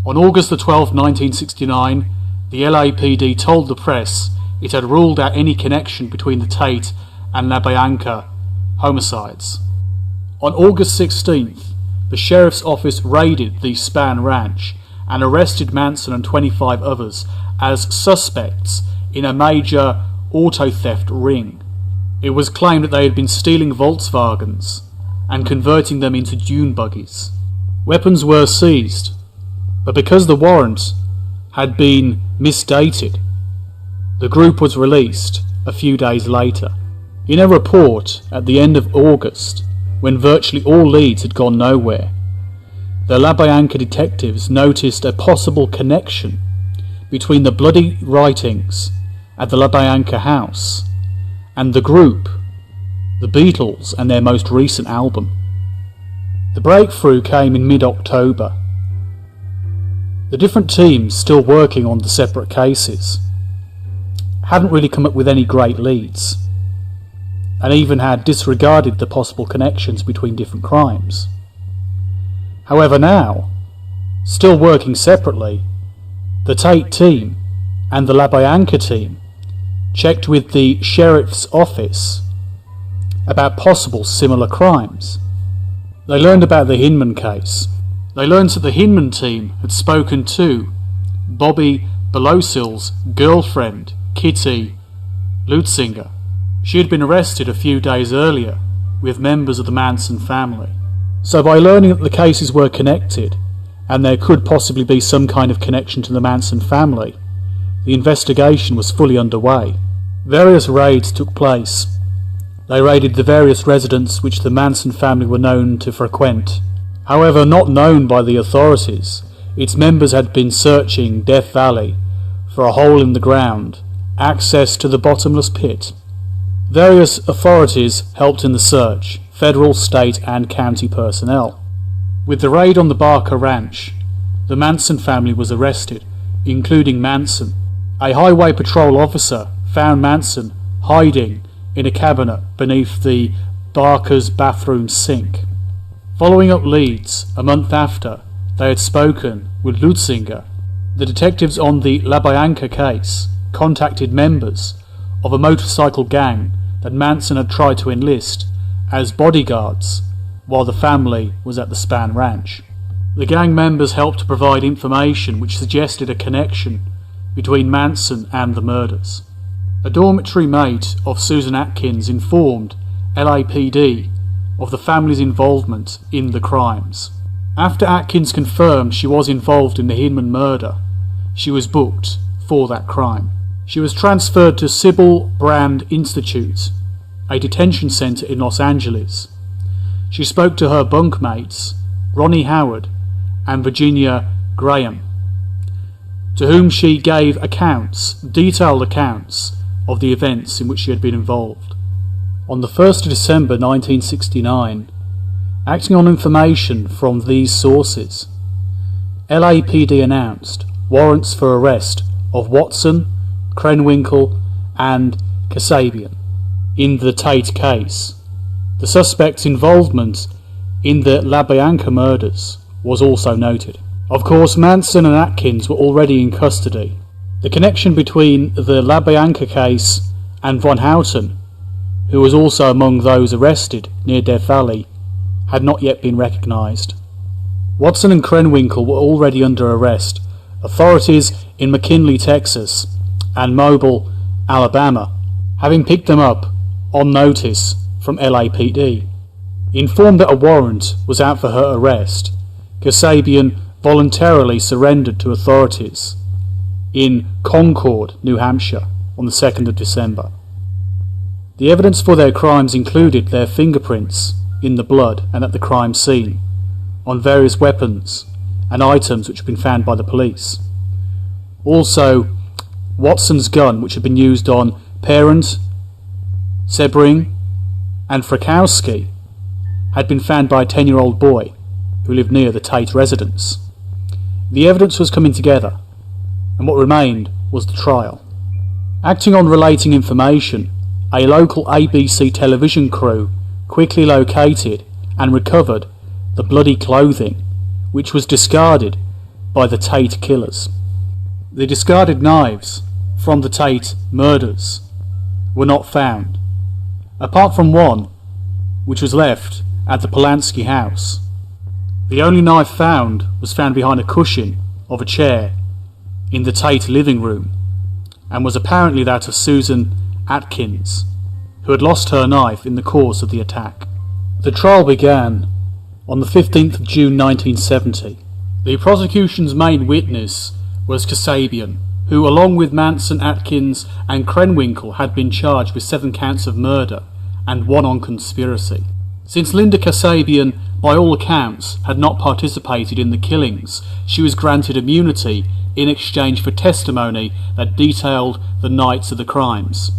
On August the 12th, 1969, the LAPD told the press it had ruled out any connection between the Tate and La Bianca homicides. On August 16th, the sheriff's office raided the Span Ranch and arrested Manson and 25 others as suspects in a major auto theft ring. It was claimed that they had been stealing Volkswagens and converting them into dune buggies. Weapons were seized, but because the warrant had been misdated, the group was released a few days later. In a report at the end of August, when virtually all leads had gone nowhere, the La Bianca detectives noticed a possible connection between the bloody writings at the La Bianca house and the group, the Beatles, and their most recent album. The breakthrough came in mid-October. The different teams still working on the separate cases hadn't really come up with any great leads, and even had disregarded the possible connections between different crimes. However, now, still working separately, the Tate team and the La Bianca team checked with the sheriff's office about possible similar crimes. They learned about the Hinman case. They learned that the Hinman team had spoken to Bobby Belosil's girlfriend, Kitty Lutzinger. She had been arrested a few days earlier with members of the Manson family. So by learning that the cases were connected, and there could possibly be some kind of connection to the Manson family, the investigation was fully underway. Various raids took place. They raided the various residences which the Manson family were known to frequent. However, not known by the authorities, its members had been searching Death Valley for a hole in the ground, access to the bottomless pit. Various authorities helped in the search, federal, state and county personnel. With the raid on the Barker Ranch, the Manson family was arrested, including Manson, A highway patrol officer found Manson hiding in a cabinet beneath the Barker's bathroom sink. Following up leads, a month after they had spoken with Lutzinger, the detectives on the LaBianca case contacted members of a motorcycle gang that Manson had tried to enlist as bodyguards while the family was at the Span Ranch. The gang members helped to provide information which suggested a connection between Manson and the murders. A dormitory mate of Susan Atkins informed LAPD of the family's involvement in the crimes. After Atkins confirmed she was involved in the Hinman murder, she was booked for that crime. She was transferred to Sybil Brand Institute, a detention centre in Los Angeles. She spoke to her bunkmates, Ronnie Howard and Virginia Graham, to whom she gave detailed accounts of the events in which she had been involved. On the 1st of December 1969, acting on information from these sources, LAPD announced warrants for arrest of Watson, Krenwinkel and Kasabian in the Tate case. The suspect's involvement in the LaBianca murders was also noted. Of course, Manson and Atkins were already in custody. The connection between the LaBianca case and Von Houten, who was also among those arrested near Death Valley, had not yet been recognised. Watson and Krenwinkel were already under arrest. Authorities in McKinley, Texas and Mobile, Alabama, having picked them up on notice from LAPD. Informed that a warrant was out for her arrest, Kasabian voluntarily surrendered to authorities in Concord, New Hampshire on the 2nd of December. The evidence for their crimes included their fingerprints in the blood and at the crime scene on various weapons and items which had been found by the police. Also, Watson's gun, which had been used on Parent, Sebring and Frakowski, had been found by a 10-year-old boy who lived near the Tate residence. The evidence was coming together, and what remained was the trial. Acting on relating information, a local ABC television crew quickly located and recovered the bloody clothing which was discarded by the Tate killers. The discarded knives from the Tate murders were not found, apart from one which was left at the Polanski house. The only knife found was found behind a cushion of a chair in the Tate living room and was apparently that of Susan Atkins, who had lost her knife in the course of the attack. The trial began on the 15th of June 1970. The prosecution's main witness was Kasabian, who along with Manson, Atkins and Krenwinkel had been charged with 7 counts of murder and 1 on conspiracy. Since Linda Kasabian, by all accounts, had not participated in the killings, she was granted immunity in exchange for testimony that detailed the nights of the crimes.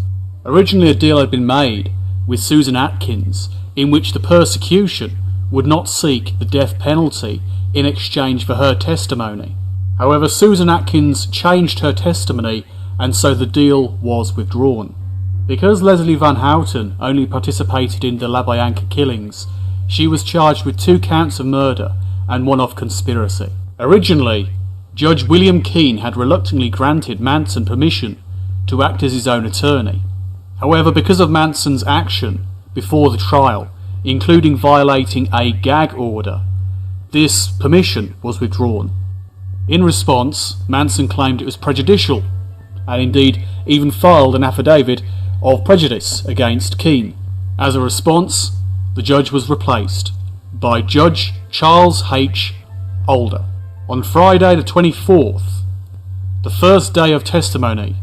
Originally a deal had been made with Susan Atkins in which the prosecution would not seek the death penalty in exchange for her testimony. However, Susan Atkins changed her testimony and so the deal was withdrawn. Because Leslie Van Houten only participated in the LaBianca killings, she was charged with 2 counts of murder and 1 of conspiracy. Originally, Judge William Keene had reluctantly granted Manson permission to act as his own attorney. However, because of Manson's action before the trial, including violating a gag order, this permission was withdrawn. In response, Manson claimed it was prejudicial, and indeed even filed an affidavit of prejudice against Keene. As a response, the judge was replaced by Judge Charles H. Older. On Friday the 24th, the first day of testimony,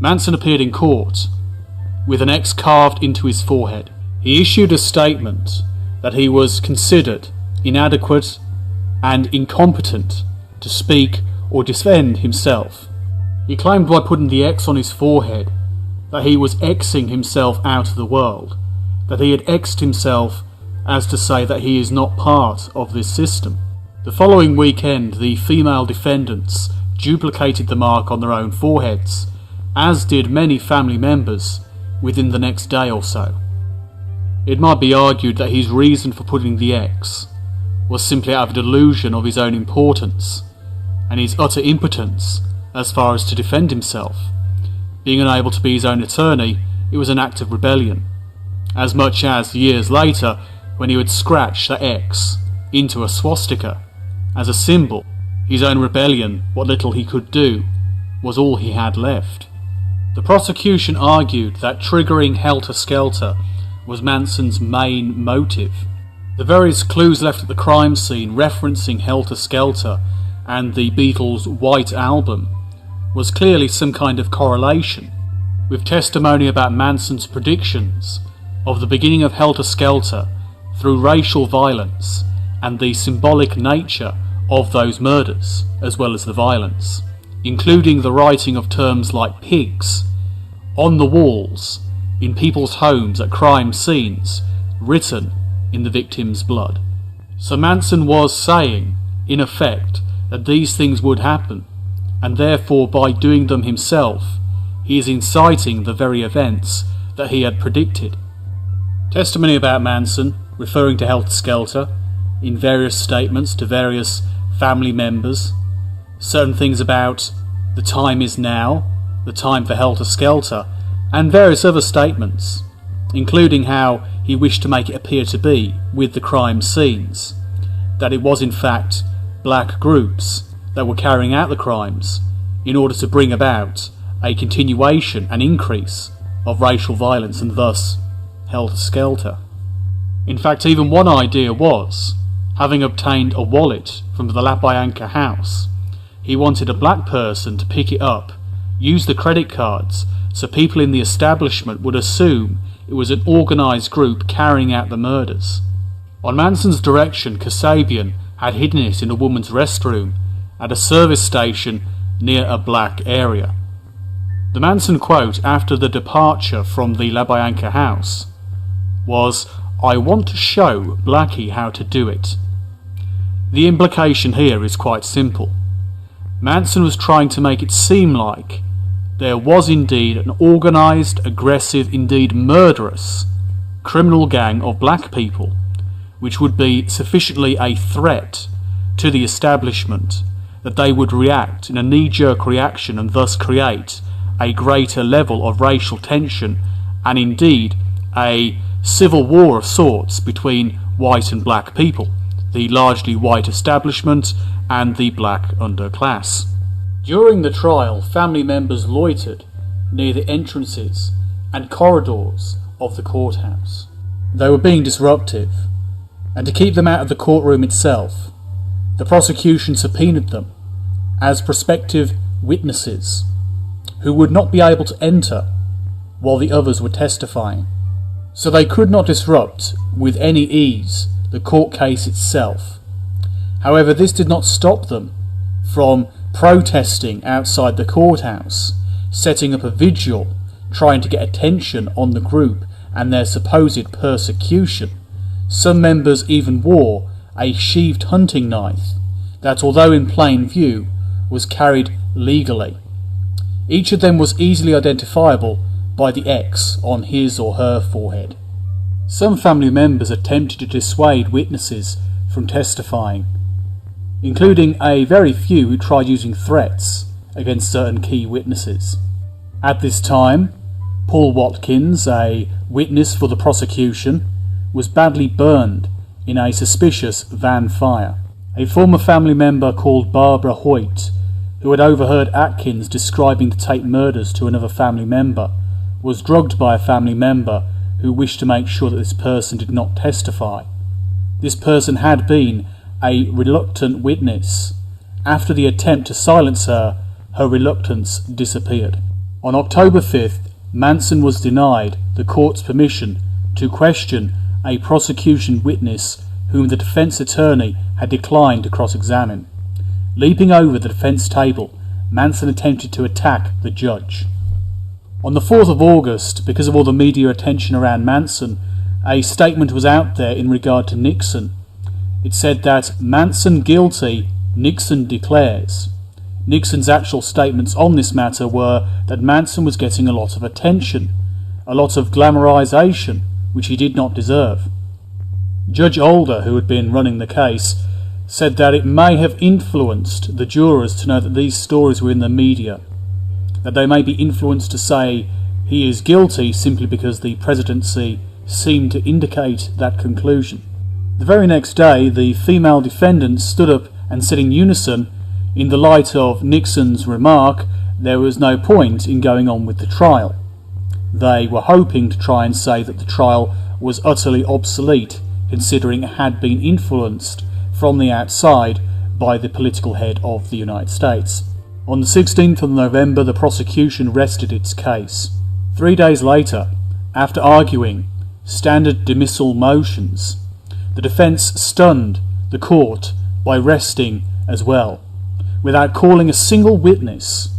Manson appeared in court with an X carved into his forehead. He issued a statement that he was considered inadequate and incompetent to speak or defend himself. He claimed by putting the X on his forehead that he was Xing himself out of the world, that he had X'd himself as to say that he is not part of this system. The following weekend, the female defendants duplicated the mark on their own foreheads, as did many family members within the next day or so. It might be argued that his reason for putting the X was simply out of a delusion of his own importance and his utter impotence as far as to defend himself. Being unable to be his own attorney, it was an act of rebellion, as much as years later when he would scratch the X into a swastika as a symbol. His own rebellion, what little he could do, was all he had left. The prosecution argued that triggering helter-skelter was Manson's main motive. The various clues left at the crime scene referencing helter-skelter and the Beatles' White Album was clearly some kind of correlation, with testimony about Manson's predictions of the beginning of helter-skelter through racial violence and the symbolic nature of those murders, as well as the violence, including the writing of terms like pigs on the walls in people's homes at crime scenes, written in the victim's blood. So Manson was saying, in effect, that these things would happen, and therefore by doing them himself, he is inciting the very events that he had predicted. Testimony about Manson, referring to helter-skelter in various statements to various family members, certain things about the time is now, the time for helter-skelter, and various other statements, including how he wished to make it appear to be, with the crime scenes, that it was in fact black groups that were carrying out the crimes in order to bring about a continuation and increase of racial violence and thus helter-skelter. In fact, even one idea was, having obtained a wallet from the La Bianca house, he wanted a black person to pick it up, use the credit cards, so people in the establishment would assume it was an organised group carrying out the murders. On Manson's direction, Kasabian had hidden it in a woman's restroom at a service station near a black area. The Manson quote after the departure from the La Bianca house was, "I want to show Blackie how to do it." The implication here is quite simple. Manson was trying to make it seem like there was indeed an organised, aggressive, indeed murderous, criminal gang of black people, which would be sufficiently a threat to the establishment that they would react in a knee-jerk reaction and thus create a greater level of racial tension and indeed a civil war of sorts between white and black people, the largely white establishment and the black underclass. During the trial, family members loitered near the entrances and corridors of the courthouse. They were being disruptive, and to keep them out of the courtroom itself, the prosecution subpoenaed them as prospective witnesses who would not be able to enter while the others were testifying. So they could not disrupt with any ease the court case itself. However, this did not stop them from protesting outside the courthouse, setting up a vigil, trying to get attention on the group and their supposed persecution. Some members even wore a sheathed hunting knife that, although in plain view, was carried legally. Each of them was easily identifiable by the X on his or her forehead. Some family members attempted to dissuade witnesses from testifying, including a very few who tried using threats against certain key witnesses. At this time, Paul Watkins, a witness for the prosecution, was badly burned in a suspicious van fire. A former family member called Barbara Hoyt, who had overheard Atkins describing the Tate murders to another family member, was drugged by a family member who wished to make sure that this person did not testify. This person had been a reluctant witness. After the attempt to silence her, her reluctance disappeared. On October 5th, Manson was denied the court's permission to question a prosecution witness whom the defence attorney had declined to cross-examine. Leaping over the defence table, Manson attempted to attack the judge. On the 4th of August, because of all the media attention around Manson, a statement was out there in regard to Nixon. It said that Manson guilty, Nixon declares. Nixon's actual statements on this matter were that Manson was getting a lot of attention, a lot of glamorization, which he did not deserve. Judge Older, who had been running the case, said that it may have influenced the jurors to know that these stories were in the media, that they may be influenced to say he is guilty simply because the presidency seemed to indicate that conclusion. The very next day, the female defendants stood up and said in unison, in the light of Nixon's remark, there was no point in going on with the trial. They were hoping to try and say that the trial was utterly obsolete, considering it had been influenced from the outside by the political head of the United States. On the 16th of November, the prosecution rested its case. 3 days later, after arguing standard dismissal motions, the defence stunned the court by resting as well. Without calling a single witness,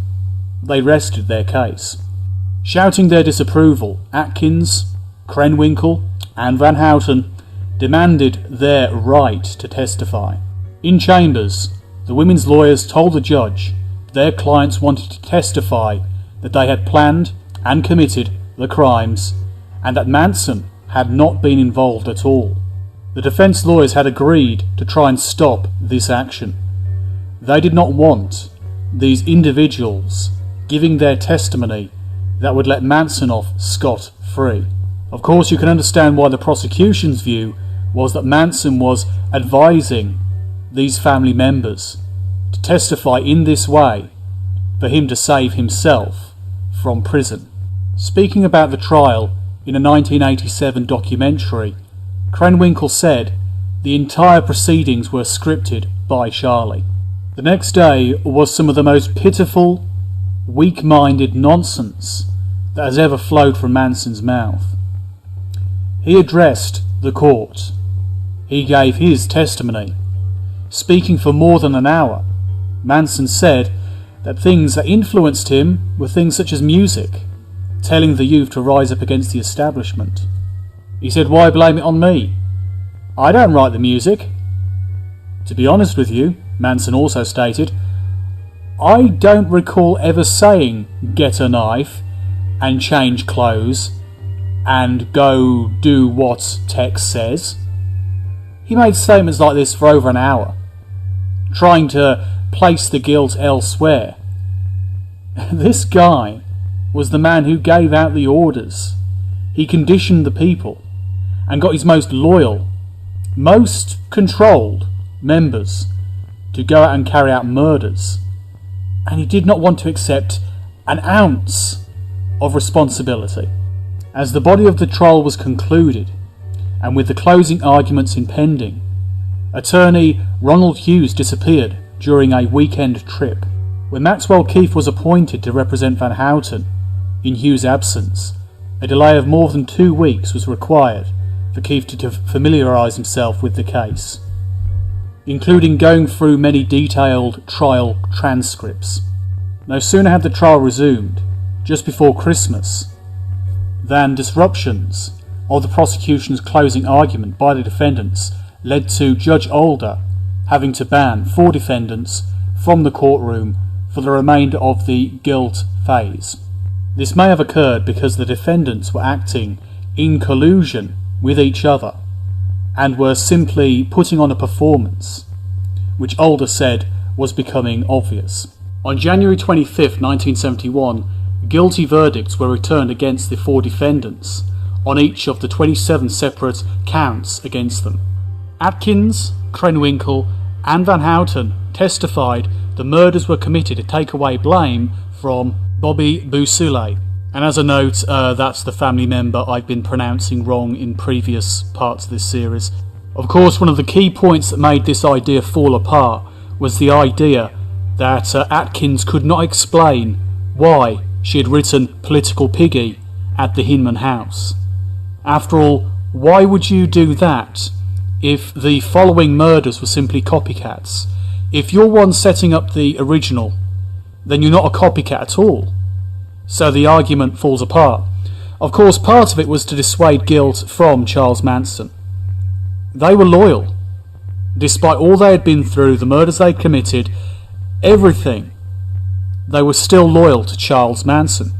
they rested their case. Shouting their disapproval, Atkins, Krenwinkel and Van Houten demanded their right to testify. In chambers, the women's lawyers told the judge their clients wanted to testify that they had planned and committed the crimes and that Manson had not been involved at all. The defence lawyers had agreed to try and stop this action. They did not want these individuals giving their testimony that would let Manson off scot-free. Of course, you can understand why the prosecution's view was that Manson was advising these family members to testify in this way for him to save himself from prison. Speaking about the trial in a 1987 documentary, Krenwinkel said the entire proceedings were scripted by Charlie. The next day was some of the most pitiful, weak-minded nonsense that has ever flowed from Manson's mouth. He addressed the court. He gave his testimony. Speaking for more than an hour, Manson said that things that influenced him were things such as music, telling the youth to rise up against the establishment. He said, "Why blame it on me? I don't write the music." To be honest with you, Manson also stated, "I don't recall ever saying get a knife and change clothes and go do what Tex says." He made statements like this for over an hour, trying to place the guilt elsewhere. This guy was the man who gave out the orders. He conditioned the people and got his most loyal, most controlled members to go out and carry out murders. And he did not want to accept an ounce of responsibility. As the body of the trial was concluded, and with the closing arguments impending, attorney Ronald Hughes disappeared during a weekend trip. When Maxwell Keith was appointed to represent Van Houten in Hughes' absence, a delay of more than 2 weeks was required for Keith to familiarise himself with the case, including going through many detailed trial transcripts. No sooner had the trial resumed, just before Christmas, than disruptions of the prosecution's closing argument by the defendants led to Judge Older having to ban 4 defendants from the courtroom for the remainder of the guilt phase. This may have occurred because the defendants were acting in collusion with each other and were simply putting on a performance, which Older said was becoming obvious. On January 25, 1971, guilty verdicts were returned against the 4 defendants on each of the 27 separate counts against them. Atkins, Krenwinkel and Van Houten testified the murders were committed to take away blame from Bobby Boussoulé. And as a note, that's the family member I've been pronouncing wrong in previous parts of this series. Of course, one of the key points that made this idea fall apart was the idea that Atkins could not explain why she had written Political Piggy at the Hinman house. After all, why would you do that if the following murders were simply copycats? If you're one setting up the original, then you're not a copycat at all. So the argument falls apart. Of course, part of it was to dissuade guilt from Charles Manson. They were loyal. Despite all they had been through, the murders they'd committed, everything they were still loyal to Charles Manson.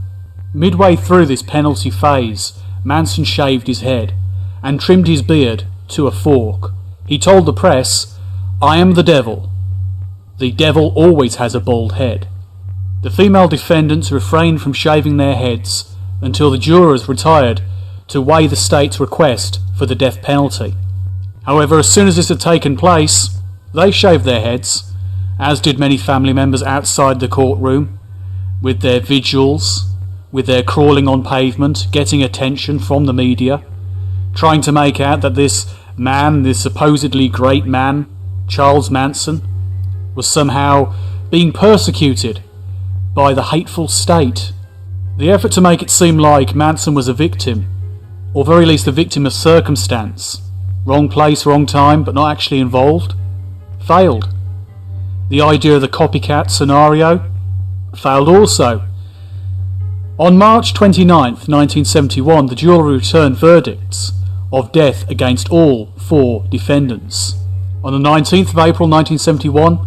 Midway through this penalty phase, Manson shaved his head and trimmed his beard to a fork. He told the press, "I am the devil. The devil always has a bald head." The female defendants refrained from shaving their heads until the jurors retired to weigh the state's request for the death penalty. However, as soon as this had taken place, they shaved their heads, as did many family members outside the courtroom, with their vigils, with their crawling on pavement, getting attention from the media, trying to make out that this man, this supposedly great man, Charles Manson, was somehow being persecuted by the hateful state. The effort to make it seem like Manson was a victim, or very least a victim of circumstance, wrong place, wrong time, but not actually involved, failed. The idea of the copycat scenario failed also. On March 29th, 1971, the jury returned verdicts of death against all 4 defendants. On the 19th of April 1971,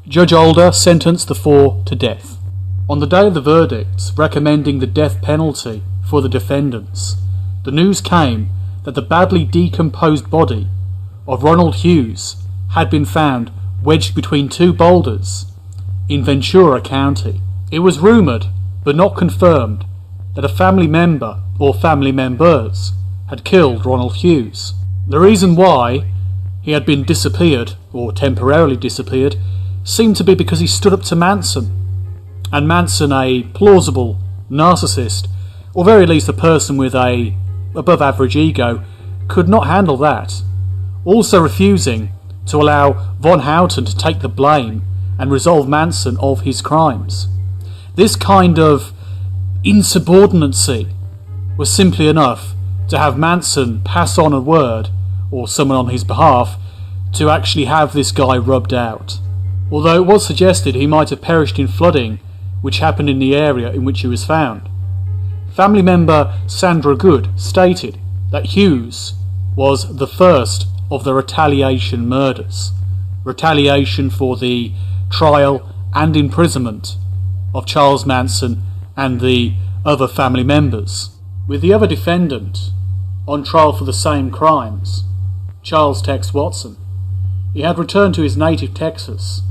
Judge Older sentenced the 4 to death. On the day of the verdicts, recommending the death penalty for the defendants, the news came that the badly decomposed body of Ronald Hughes had been found wedged between 2 boulders in Ventura County. It was rumoured, but not confirmed, that a family member or family members had killed Ronald Hughes. The reason why he had been disappeared, or temporarily disappeared, seemed to be because he stood up to Manson. And Manson, a plausible narcissist, or very least a person with a above average ego, could not handle that, also refusing to allow von Houten to take the blame and resolve Manson of his crimes. This kind of insubordinacy was simply enough to have Manson pass on a word, or someone on his behalf, to actually have this guy rubbed out. Although it was suggested he might have perished in flooding which happened in the area in which he was found. Family member Sandra Good stated that Hughes was the first of the retaliation murders, retaliation for the trial and imprisonment of Charles Manson and the other family members, with the other defendant on trial for the same crimes, Charles Tex Watson. He had returned to his native Texas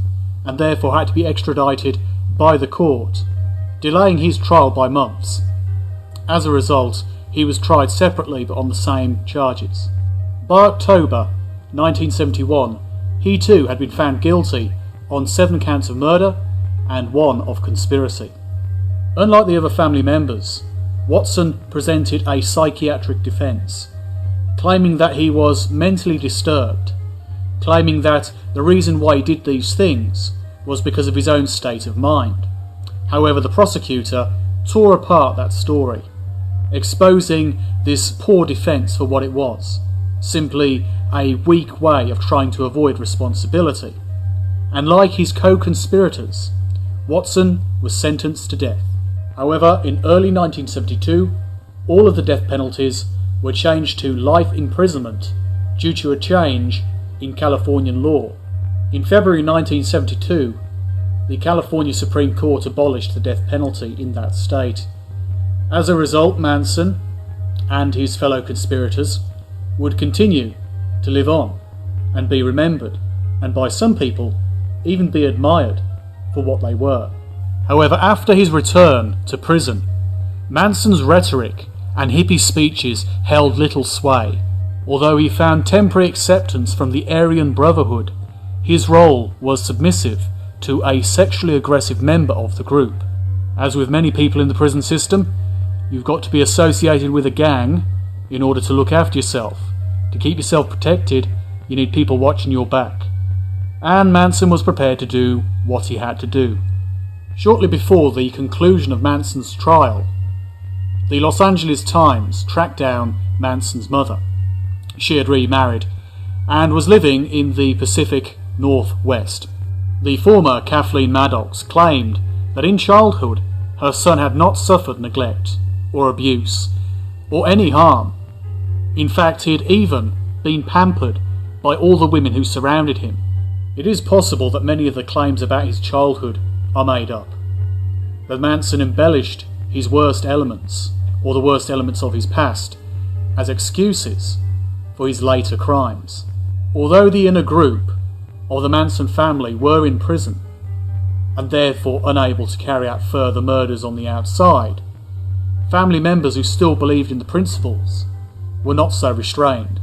and therefore had to be extradited by the court, delaying his trial by months. As a result, he was tried separately but on the same charges. By October 1971, he too had been found guilty on 7 counts of murder and 1 of conspiracy. Unlike the other family members, Watson presented a psychiatric defence, claiming that he was mentally disturbed, claiming that the reason why he did these things was because of his own state of mind. However, the prosecutor tore apart that story, exposing this poor defence for what it was, simply a weak way of trying to avoid responsibility. And like his co-conspirators, Watson was sentenced to death. However, in early 1972, all of the death penalties were changed to life imprisonment due to a change in Californian law. In February 1972, the California Supreme Court abolished the death penalty in that state. As a result, Manson and his fellow conspirators would continue to live on and be remembered, and by some people even be admired for what they were. However, after his return to prison, Manson's rhetoric and hippie speeches held little sway. Although he found temporary acceptance from the Aryan Brotherhood, his role was submissive to a sexually aggressive member of the group. As with many people in the prison system, you've got to be associated with a gang in order to look after yourself. To keep yourself protected, you need people watching your back. And Manson was prepared to do what he had to do. Shortly before the conclusion of Manson's trial, the Los Angeles Times tracked down Manson's mother. She had remarried and was living in the Pacific Northwest. The former Kathleen Maddox claimed that in childhood her son had not suffered neglect or abuse or any harm. In fact, he had even been pampered by all the women who surrounded him. It is possible that many of the claims about his childhood are made up. that Manson embellished his worst elements, or the worst elements of his past, as excuses for his later crimes. Although the inner group of the Manson family were in prison, and therefore unable to carry out further murders on the outside, family members who still believed in the principles were not so restrained.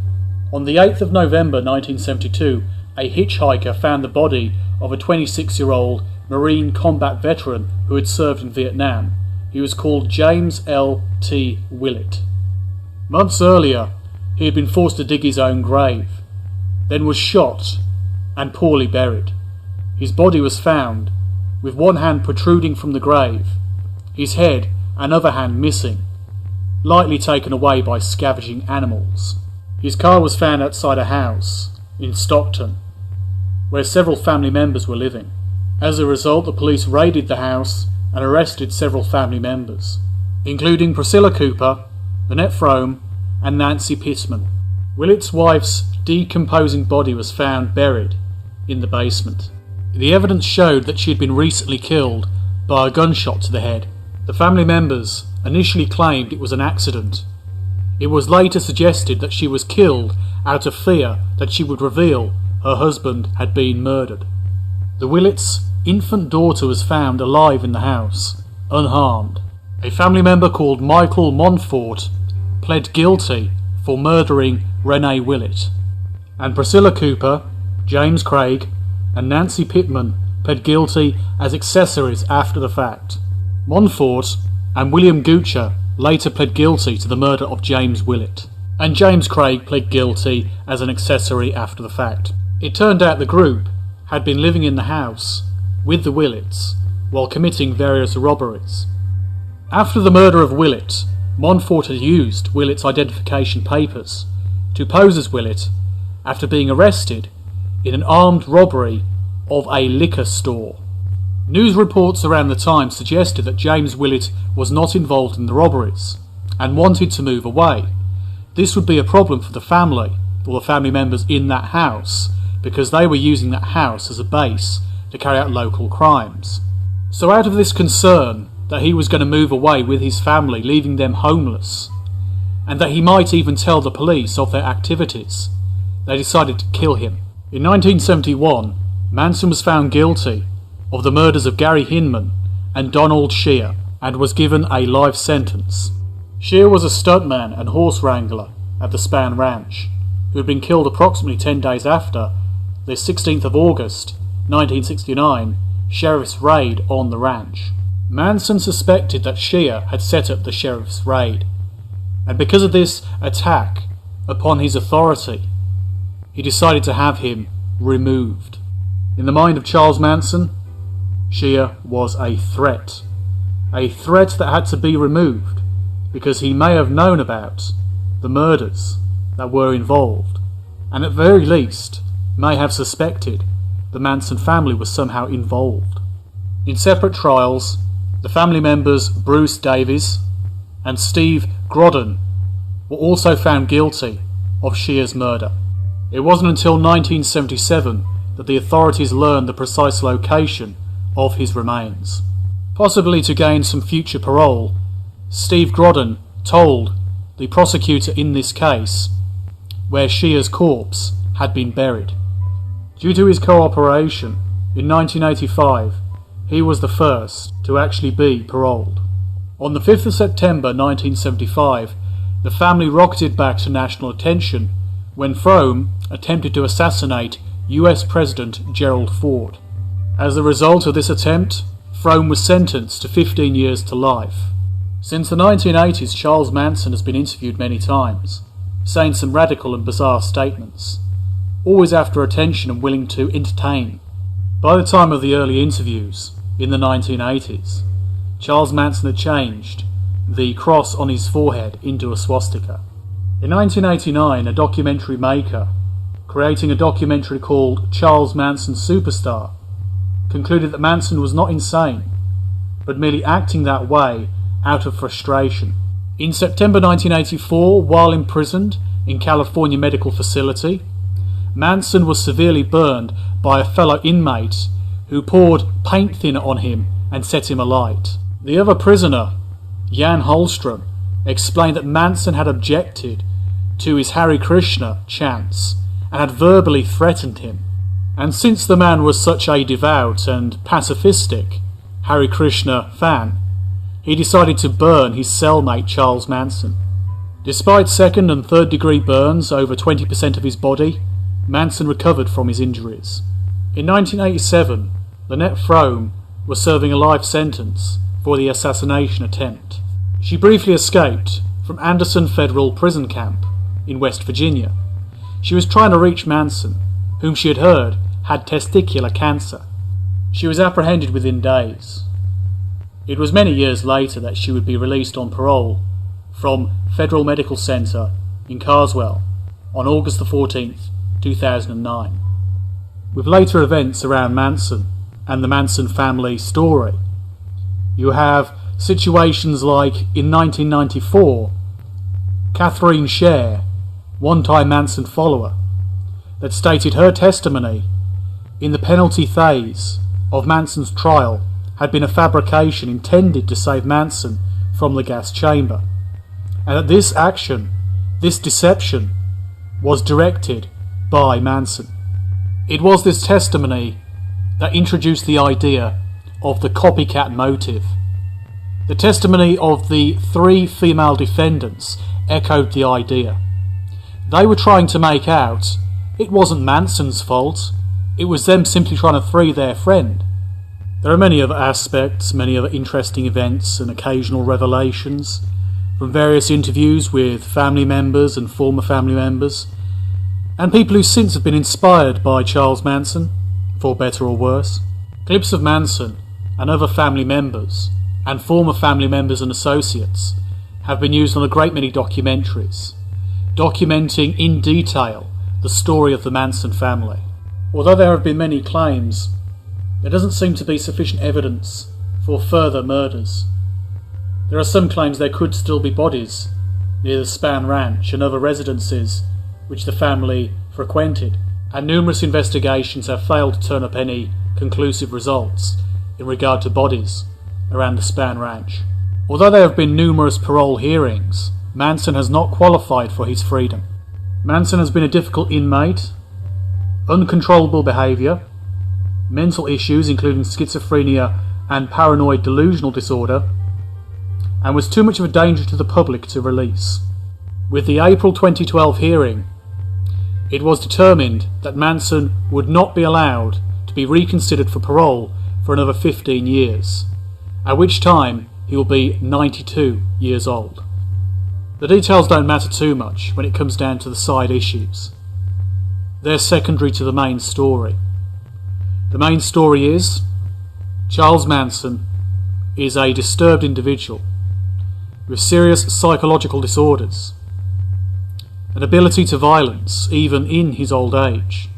On the 8th of November 1972, a hitchhiker found the body of a 26-year-old Marine combat veteran who had served in Vietnam. He was called James L. T. Willett. Months earlier, he had been forced to dig his own grave, then was shot and poorly buried. His body was found with one hand protruding from the grave, his head and other hand missing, likely taken away by scavenging animals. His car was found outside a house in Stockton, where several family members were living. As a result, the police raided the house and arrested several family members, including Priscilla Cooper, Annette Frome, and Nancy Pittman. Willett's wife's decomposing body was found buried in the basement. The evidence showed that she had been recently killed by a gunshot to the head. The family members initially claimed it was an accident. It was later suggested that she was killed out of fear that she would reveal her husband had been murdered. The Willett's infant daughter was found alive in the house, unharmed. A family member called Michael Montfort pled guilty for murdering Renee Willett, and Priscilla Cooper, James Craig, and Nancy Pittman pled guilty as accessories after the fact. Montfort and William Goocher later pled guilty to the murder of James Willett, and James Craig pled guilty as an accessory after the fact. It turned out the group had been living in the house with the Willetts while committing various robberies. After the murder of Willett, Montfort had used Willett's identification papers to pose as Willett after being arrested in an armed robbery of a liquor store. News reports around the time suggested that James Willett was not involved in the robberies and wanted to move away. This would be a problem for the family, or the family members in that house, because they were using that house as a base to carry out local crimes. So out of this concern that he was going to move away with his family, leaving them homeless, and that he might even tell the police of their activities, they decided to kill him. In 1971, Manson was found guilty of the murders of Gary Hinman and Donald Shear, and was given a life sentence. Shear was a stuntman and horse wrangler at the Span Ranch, who had been killed approximately 10 days after the 16th of August 1969 sheriff's raid on the ranch. Manson suspected that Shear had set up the sheriff's raid, and because of this attack upon his authority, he decided to have him removed. In the mind of Charles Manson, Shear was a threat that had to be removed because he may have known about the murders that were involved, and at the very least may have suspected the Manson family was somehow involved. In separate trials, the family members Bruce Davies and Steve Grodin were also found guilty of Shear's murder. It wasn't until 1977 that the authorities learned the precise location of his remains. Possibly to gain some future parole, Steve Grodin told the prosecutor in this case where Shear's corpse had been buried. Due to his cooperation, in 1985, he was the first to actually be paroled. On the 5th of September 1975, the family rocketed back to national attention when Frome attempted to assassinate US President Gerald Ford. As a result of this attempt, Frome was sentenced to 15 years to life. Since the 1980s, Charles Manson has been interviewed many times, saying some radical and bizarre statements, always after attention and willing to entertain. By the time of the early interviews, in the 1980s, Charles Manson had changed the cross on his forehead into a swastika. In 1989, a documentary maker, creating a documentary called Charles Manson Superstar, concluded that Manson was not insane, but merely acting that way out of frustration. In September 1984, while imprisoned in California medical facility, Manson was severely burned by a fellow inmate who poured paint thinner on him and set him alight. The other prisoner, Jan Holstrom, explained that Manson had objected to his Hare Krishna chants and had verbally threatened him. And since the man was such a devout and pacifistic Hare Krishna fan, he decided to burn his cellmate Charles Manson. Despite second and third degree burns over 20% of his body, Manson recovered from his injuries. In 1987, Lynette Frome was serving a life sentence for the assassination attempt. She briefly escaped from Anderson Federal Prison Camp in West Virginia. She was trying to reach Manson, whom she had heard had testicular cancer. She was apprehended within days. It was many years later that she would be released on parole from Federal Medical Center in Carswell on August the 14th, 2009. With later events around Manson and the Manson family story, you have situations like in 1994, Catherine Scher, one-time Manson follower, that stated her testimony in the penalty phase of Manson's trial had been a fabrication intended to save Manson from the gas chamber, and that this action, this deception, was directed by Manson. It was this testimony that introduced the idea of the copycat motive. The testimony of the 3 female defendants echoed the idea. They were trying to make out it wasn't Manson's fault, it was them simply trying to free their friend. There are many other aspects, many other interesting events and occasional revelations from various interviews with family members and former family members, and people who since have been inspired by Charles Manson, for better or worse. Clips of Manson and other family members, and former family members and associates, have been used on a great many documentaries, documenting in detail the story of the Manson family. Although there have been many claims, there doesn't seem to be sufficient evidence for further murders. There are some claims there could still be bodies near the Span Ranch and other residences which the family frequented, and numerous investigations have failed to turn up any conclusive results in regard to bodies around the Span Ranch. Although there have been numerous parole hearings, Manson has not qualified for his freedom. Manson has been a difficult inmate, uncontrollable behaviour, mental issues including schizophrenia and paranoid delusional disorder, and was too much of a danger to the public to release. With the April 2012 hearing, it was determined that Manson would not be allowed to be reconsidered for parole for another 15 years, at which time he will be 92 years old. The details don't matter too much when it comes down to the side issues. They're secondary to the main story. The main story is Charles Manson is a disturbed individual with serious psychological disorders, an ability to violence even in his old age,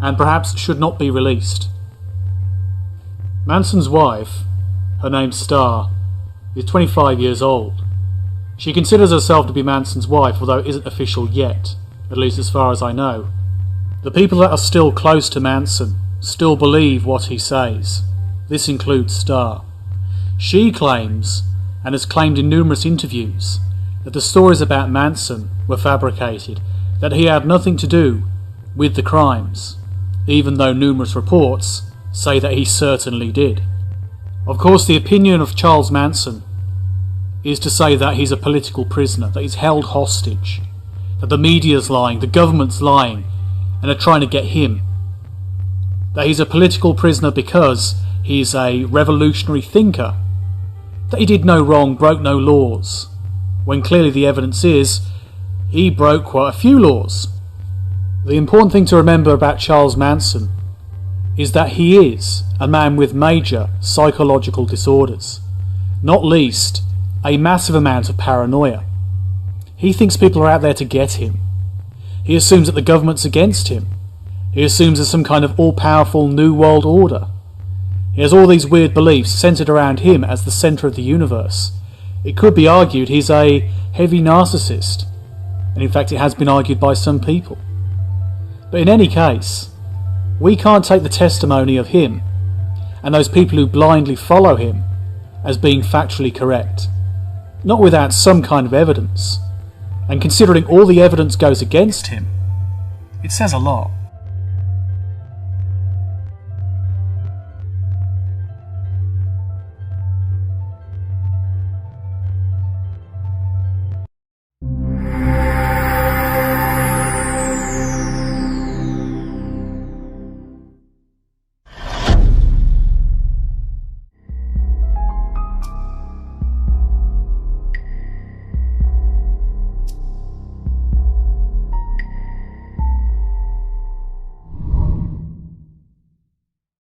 and perhaps should not be released. Manson's wife, her name's Star, is 25 years old. She considers herself to be Manson's wife, although it isn't official yet, at least as far as I know. The people that are still close to Manson still believe what he says. This includes Star. She claims, and has claimed in numerous interviews, that the stories about Manson were fabricated, that he had nothing to do with the crimes, even though numerous reports say that he certainly did. Of course, the opinion of Charles Manson is to say that he's a political prisoner, that he's held hostage, that the media's lying, the government's lying, and are trying to get him. That he's a political prisoner because he's a revolutionary thinker, that he did no wrong, broke no laws, when clearly the evidence is he broke quite a few laws. The important thing to remember about Charles Manson is that he is a man with major psychological disorders, not least a massive amount of paranoia. He thinks people are out there to get him. He assumes that the government's against him. He assumes there's some kind of all-powerful new world order. He has all these weird beliefs centred around him as the centre of the universe. It could be argued he's a heavy narcissist, and in fact it has been argued by some people. But in any case, we can't take the testimony of him and those people who blindly follow him as being factually correct, not without some kind of evidence. And considering all the evidence goes against him, it says a lot.